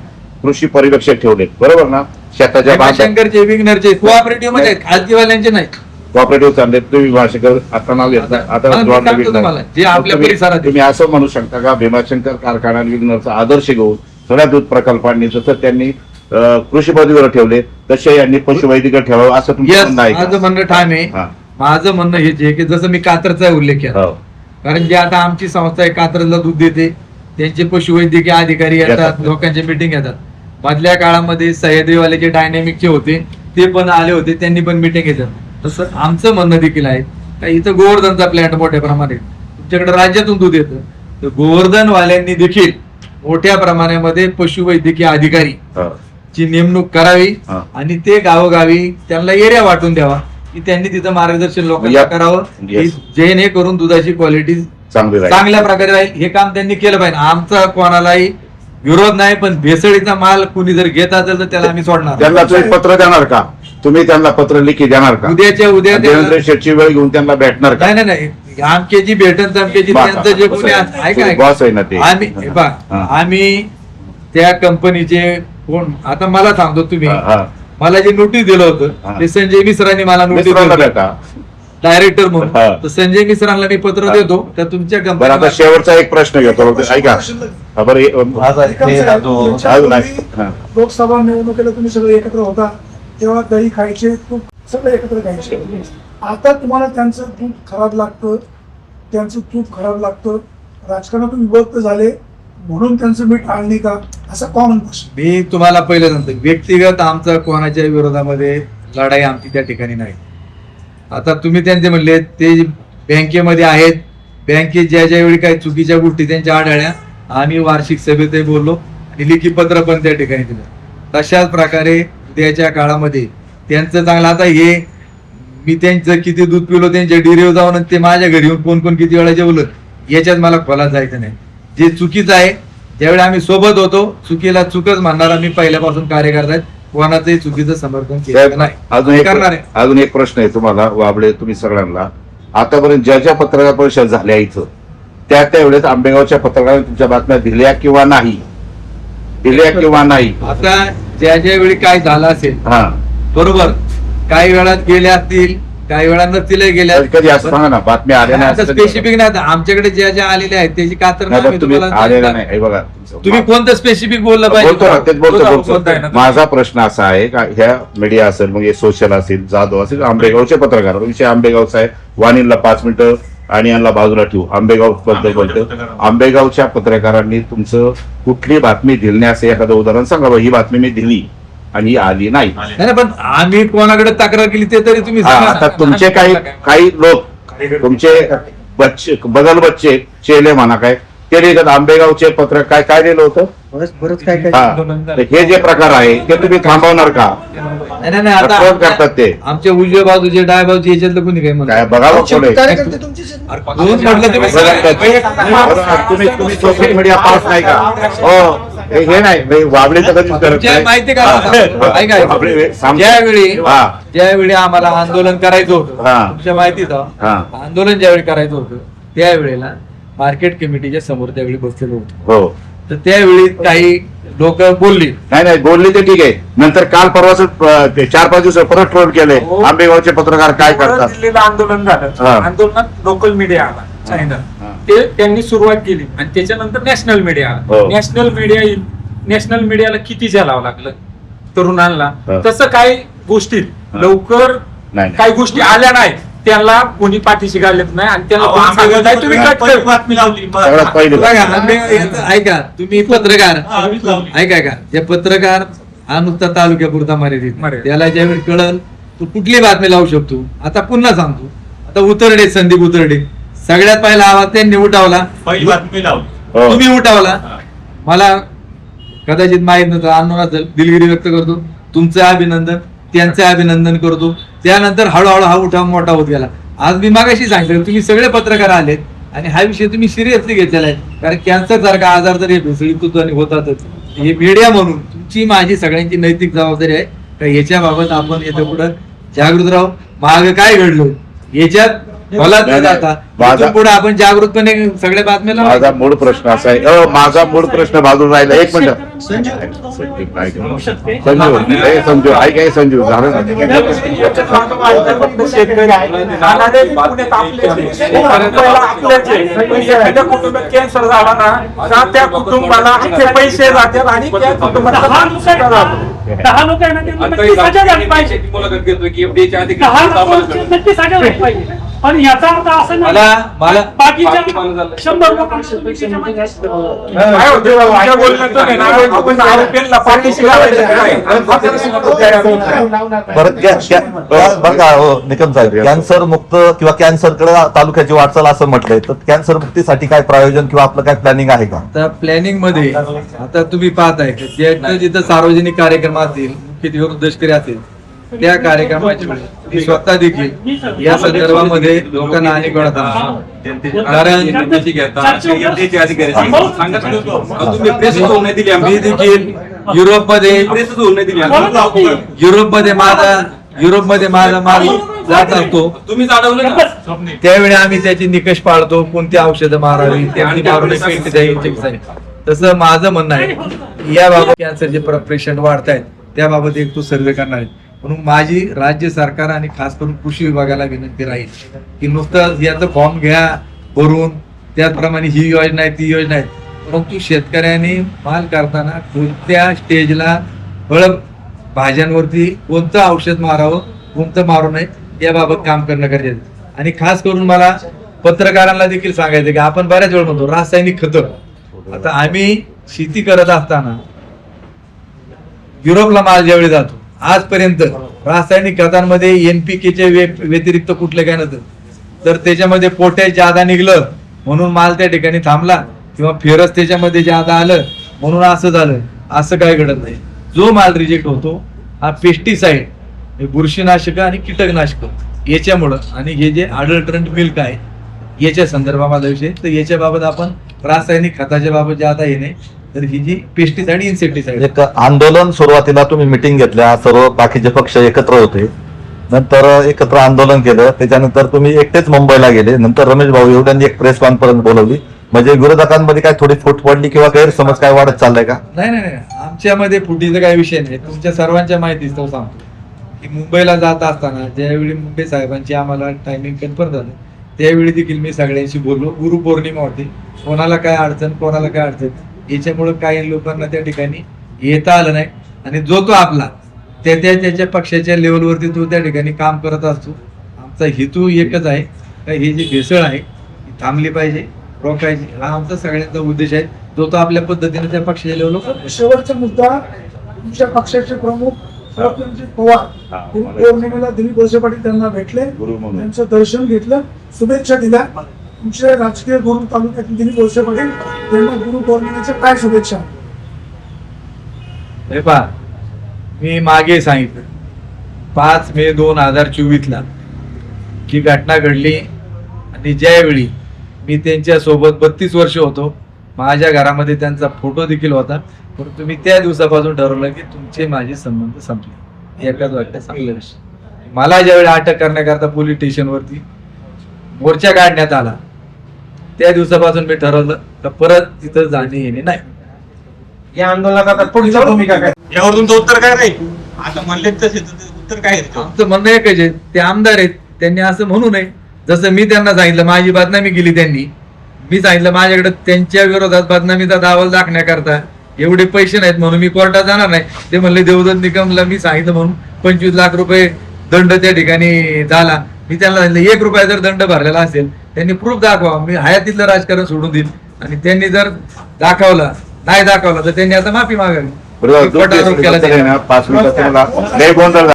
कृषी पर्यवेक्षक ठेवले, बरोबर ना? शेताच्या शंकरचे विग्नरचे कोऑपरेटिव्ह मध्ये खाजगीवाल्यांचे नाही. कॉपरेटिव्ह चालले. तुम्ही भीमाशंकर आता नाव घेतलं, आता जे आपल्या परिसरात तुम्ही असं म्हणू शकता का भीमाशंकर कारखाना विग्नरचा आदर्श घेऊन सगळ्या दूध प्रकल्पांनी जसं त्यांनी कृषी पदवीवर ठेवले तसे यांनी पशुवैद्यकीय ठेवावं असं तुमचं म्हणणं आहे का? माझं म्हणणं ठाम आहे. हा. माझं म्हणणं हेच आहे की जसं मी कात्रचा उल्लेख केला, हो. कारण जे आता आमची संस्था आहे कात्रजला दूध देते त्यांचे पशुवैद्यकीय अधिकारी येतात, लोकांचे मिटिंग येतात. मधल्या काळामध्ये सह्याद्रीवाले जे डायनॅमिकचे होते ते पण आले होते, त्यांनी पण मिटिंग घेतात. तसं आमचं म्हणणं देखील आहे का इथं गोवर्धनचा प्लॅन्ट मोठ्या प्रमाणात तुमच्याकडे राज्यातून दूध येतं, तर गोवर्धनवाल्यांनी देखील मोठ्या प्रमाणामध्ये पशुवैद्यकीय अधिकारी ची नेमणूक करावी आणि ते गावोगावी त्यांना एरिया वाटून द्यावा की त्यांनी तिथं मार्गदर्शन लोकांना करावं की जेणेकरून दुधाची क्वालिटी चांगल्या प्रकारे राहील. हे काम त्यांनी केलं पाहिजे. आमचा कोणालाही विरोध नाही, पण भेसळीचा माल कुणी जर घेत असेल तर त्याला आम्ही सोडणार. त्यांना तुम्ही पत्र देणार का? तुम्ही त्यांना पत्र लिखी देणार का? उद्याच्या उद्या देवेंद्र शेठची वेळ घेऊन त्यांना भेटणार का? नाही नाही नाही, आमकेची भेटन तमकेची त्यांचं जे कोणी ऐका बॉस आहे ना ते. आम्ही त्या कंपनीचे कोण, आता मला सांगतो तुम्ही, मला जे नोटीस दिलं होतं ते संजय मिश्रांनी मला नोटीस दिलं डायरेक्टर म्हणून. तर संजय मिश्रांना मी पत्र देतो त्या तुमच्या बरं, आता कंपनी. शेवटचा एक प्रश्न घेतो, ऐका. बरं, लोकसभा निवडणुकीला तुम्ही सगळे एकत्र होता तेव्हा दही खायचे, तूप सगळे एकत्र खायचे. आता तुम्हाला त्यांचं दूध खराब लागतं, त्यांचं तूप खराब लागतं, राजकारणातून विभक्त झाले म्हणून त्यांचं मीठ आणली का, असा कॉमन प्रश्न. मी तुम्हाला पहिलं सांगतो, व्यक्तिगत आमचा कोणाच्या विरोधामध्ये लढाई आमची त्या ठिकाणी नाही. आता तुम्ही त्यांचे म्हणले ते बँकेमध्ये आहेत, बँकेत ज्या ज्यावेळी काही चुकीच्या गोष्टी त्यांच्या आढळल्या आम्ही वार्षिक सभेतही बोललो आणि लिखी पत्र पण त्या ठिकाणी दिलं. तशाच प्रकारे उद्याच्या काळामध्ये त्यांचं चांगलं, आता हे मी त्यांचं किती दूध पिलो त्यांच्या डेअरीवर जाऊन आणि ते माझ्या घरी येऊन कोण कोण किती वेळा जेवलं याच्यात मला खोलात जायचं नाही. जे चुकीचं आहे, ज्यावेळी आम्ही सोबत होतो चुकीला चुकच म्हणणार आम्ही पहिल्यापासून कार्यकर्ता आहेत, कोणाचंही चुकीचं समर्थन केलं नाही. करणार आहे. अजून एक प्रश्न आहे तुम्हाला, वाबळे तुम्ही सगळ्यांना, आतापर्यंत ज्या ज्या पत्रकार परिषद झाल्या इथं त्यावेळेस आंबेगावच्या पत्रकारांनी तुमच्या बातम्या दिल्या किंवा नाही? दिल्या किंवा नाही? आता ज्या ज्या वेळी काय झालं असेल बरोबर, काही वेळात गेल्या असतील, काही वेळा नसतील गेल्या. कधी असं सांगा ना, बातम्या आल्या नाही स्पेसिफिक नाही. आता आमच्याकडे ज्या ज्या आलेल्या आहेत त्याची कातर आलेल्या नाही. बघा, तुम्ही कोणतं स्पेसिफिक बोललं पाहिजे. माझा प्रश्न असा आहे का ह्या मीडिया असेल, मग हे सोशल असेल, जाधव असेल, आंबेगावचे पत्रकार, विषय आंबेगावचा आहे, वाणीला 5 मिनिटं आणि यांना बाजूला ठेवू, आंबेगाव बद्दल बोलतो. आंबेगावच्या पत्रकारांनी तुमचं कुठली बातमी दिली नाही असं एखादं उदाहरण सांगा, ही बातमी मी दिली आणि आली नाही. पण आम्ही कोणाकडे तक्रार केली ते तरी तुम्ही आता तुमचे काही लोक तुमचे बच्चे बदल बच्चे चेले म्हणा काय ते लिहितात, आंबेगावचे पत्र काय काय लिहिलं होतं, हे जे प्रकार आहे ते तुम्ही थांबवणार का? नाही आता करतात ते आमच्या उजव्या बाजूचे डाव्या बाजूचे याच्यातलं कोणी काय म्हणत काय बघावं कोण तुम्ही सोशल मीडिया पास नाही का? हो, हे नाही वाबळीचं कधीच करत नाही. माहिती का, ज्यावेळी आम्हाला आंदोलन करायचं होतं, तुमच्या माहितीच आंदोलन ज्यावेळी करायचं होतं त्यावेळेला मार्केट कमिटीच्या समोर त्यावेळी बसलेलो होतो. हो, तर त्यावेळी काही लोक बोलली नाही बोलली ते ठीक आहे, नंतर काल परवाच 4-5 दिवस परत ट्रोल केले आंबेगावचे पत्रकार काय करतात. दिल्लीला आंदोलन झालं, आंदोलनात लोकल मीडिया आला चॅनल, ते त्यांनी सुरुवात केली आणि त्याच्यानंतर नॅशनल मीडिया आला. नॅशनल मीडियाला किती झेलावं लागलं तरुणांना, तसं काही गोष्टीत लवकर काही गोष्टी आल्या नाही, त्याला कोणी पाठीशी घालत नाही आणि त्याला तुम्ही बातमी लावली. ऐका, तुम्ही पत्रकार ऐका, जे पत्रकार हा नुसता तालुक्यापुरता मर्यादित, त्याला ज्यावेळी कळल तो कुठली बातमी लावू शकतो. आता पुन्हा सांगतो, आता उतरडे, संदीप उतरडे सगळ्यात पहिला आवाज त्यांनी उठावला, पहिली बातमी लावली, तुम्ही उठावला. मला कदाचित माहित नव्हतं, आंदोलनात दिलगिरी व्यक्त करतो, तुमचं अभिनंदन, त्यांचं अभिनंदन करतो. त्यानंतर हळूहळू हा उठाव मोठा होत गेला. आज मी मागाशी सांगितलं, तुम्ही सगळे पत्रकार आलेत आणि हा विषय तुम्ही सिरियसली घेतलेला आहे, कारण कॅन्सर सारखा आजार तर हे भेसळीतून होतातच. हे मीडिया म्हणून तुमची माझी सगळ्यांची नैतिक जबाबदारी आहे का याच्याबाबत आपण येतं पुढे जागृत राहू. माग काय घडलं याच्यात पुढे आपण जागृतपणे सगळ्या बातम्याला. माझा मूळ प्रश्न असा आहे, माझा मूळ प्रश्न बाजूला राहिला. एक मिनिट संजू, ऐक संजू, झालं ना कॅन्सर झाला ना त्या कुटुंबाला पैसे जातात आणि त्या कुटुंबाला 10 लोक आहे ना, त्यांना नक्की सजा झाली पाहिजे. 10 लोक नक्की सजा झाली पाहिजे. पण याचा अर्थ असं नाही मला बाकीच्या 100 लोकांना तुम्ही त्याच्यामध्ये काय होते बाबा, आमच्या बोलण्यातून आहे ना, आपण आरोपींना पाठीशी घालायचं काय? बरं का हो निकम साहेब, कॅन्सर मुक्त किंवा कॅन्सरकडे तालुक्याची वाटचाल असं म्हटलंय, तर कॅन्सर मुक्तीसाठी काय प्रायोजन किंवा आपलं काय प्लॅनिंग आहे का? आता प्लॅनिंग मध्ये आता तुम्ही पाहताय की जिथं सार्वजनिक कार्यक्रम असतील, मुख्य उद्देशकारी असतील, त्या कार्यक्रमाची वेळी मी स्वतः देखील या संदर्भामध्ये लोकांना अनेक वेळा सांगतो. कारण मी देखील युरोपमध्ये माझा माल जात असतो. तुम्ही जाणवलं ना? त्यावेळी आम्ही त्याचे निकष पाळतो, कोणती औषधं मारावी, त्यांची मारून इंजेक्शन. तसं माझं म्हणणं आहे याबाबत कॅन्सरचे पेशंट वाढत आहेत, त्याबाबत एक तो सर्वे करणार आहे. म्हणून माझी राज्य सरकार आणि खास करून कृषी विभागाला विनंती राहील की नुसतं याचं फॉर्म घ्या भरून, त्याचप्रमाणे ही योजना आहे ती योजना आहे, परंतु शेतकऱ्यांनी माल करताना कोणत्या स्टेजला फळ भाज्यांवरती कोणतं औषध मारावं, कोणतं मारू नये याबाबत काम करणं गरजेचं आहे. आणि खास करून मला पत्रकारांना देखील सांगायचं की आपण बऱ्याच वेळ म्हणतो रासायनिक खतं. आता आम्ही शेती करत असताना युरोपला माल ज्यावेळी जातो, आजपर्यंत रासायनिक खतांमध्ये NPK व्यतिरिक्त कुठलं काय नव्हतं. तर त्याच्यामध्ये पोटॅश जादा निघलं म्हणून माल त्या ठिकाणी थांबला, किंवा फेरस त्याच्यामध्ये जादा आलं म्हणून असं झालं, असं काय घडत नाही. जो माल रिजेक्ट होतो हा पेस्टिसाइड, बुरशीनाशक आणि कीटकनाशक याच्यामुळं, आणि हे जे अडल्ट्रंट मिल्क आहे याच्या संदर्भामध्ये विषय, तर याच्याबाबत आपण रासायनिक खताच्या बाबत जे आता हे नाही, तर ही जी पेस्टिसाइड इन्सेक्टिसाइड एक आंदोलन सुरुवातीला तुम्ही मिटिंग घेतल्या, सर्व बाकीचे पक्ष एकत्र होते, नंतर एकत्र आंदोलन केलं, त्याच्यानंतर तुम्ही एकटेच मुंबईला गेले, नंतर रमेश भाऊ एवढ्यांनी एक प्रेस कॉन्फरन्स बोलवली. म्हणजे विरोधकांमध्ये काय थोडी फूट पडली किंवा गैरसमज काय वाढत चाललाय का? नाही, आमच्यामध्ये फुटीचा काही विषय नाही. तुमच्या सर्वांच्या माहितीच सांगतो की मुंबईला जात असताना ज्यावेळी मुंबई साहेबांची आम्हाला टायमिंग कन्फर्म झालं, त्यावेळी देखील मी सगळ्यांशी बोललो. गुरुपौर्णिमा होती, कोणाला काय अडचण, कोणाला काय अडचण, याच्यामुळे काही लोकांना त्या ठिकाणी येता आलं नाही. आणि जो तो आपला त्याच्या पक्षाच्या लेवलवरती तो त्या ठिकाणी काम करत असतो. आमचा हेतू एकच आहे का ही जी भेसळ आहे ही थांबली पाहिजे, रोखायची, हा आमचा सगळ्यांचा उद्देश आहे. जो तो आपल्या पद्धतीने त्या पक्षाच्या लेवलवर. शेवटचा मुद्दा, तुमच्या पक्षाचे प्रमुख शरद पवार पौर्णिमेला दिलीप वळसे पाटील त्यांना भेटले, त्यांचं दर्शन घेतलं, शुभेच्छा दिल्या. तुमचे राजकीय गुरु तालुक्यातील दिलीप वळसे पाटील यांना गुरु पौर्णिमेच्या काय शुभेच्छा? हे पहा, मी मागे सांगितलं 5 मे 2024 ही घटना घडली, आणि ज्यावेळी मी त्यांच्या सोबत 32 वर्ष होतो, माझ्या घरामध्ये त्यांचा फोटो देखील होता. परंतु मी त्या दिवसापासून ठरवलं की तुमचे माझे संबंध संपले. एकाच वाटतं चांगलं विषय. मला ज्यावेळी अटक करण्याकरता पोलीस स्टेशनवरती मोर्चा काढण्यात आला, त्या दिवसापासून मी ठरवलं तर परत तिथं जाणे येणे नाही. या आंदोलनात आता पुढची भूमिका काय? यावर तुमचं उत्तर काय नाही? आता म्हणले तसे उत्तर काय आहे? आमचं म्हणणं एकच आहे, ते आमदार आहेत, त्यांनी असं म्हणू नये. जसं मी त्यांना सांगितलं माझी बदनामी केली त्यांनी, मी सांगितलं माझ्याकडे त्यांच्या विरोधात बदनामीचा दावा दाखण्याकरता एवढे पैसे नाहीत म्हणून मी कोर्टात जाणार नाही. ते म्हणले देवदत्त निकमला मी सांगितलं म्हणून 25 लाख रुपये दंड त्या ठिकाणी झाला. मी त्यांना सांगितलं 1 रुपया जर दंड भरलेला असेल त्यांनी प्रूफ दाखवा, मी हयातीतलं राजकारण सोडून देईल. आणि त्यांनी जर दाखवला नाही दाखवला तर त्यांनी आता माफी मागावी. बरोबर. 5 मिनिटं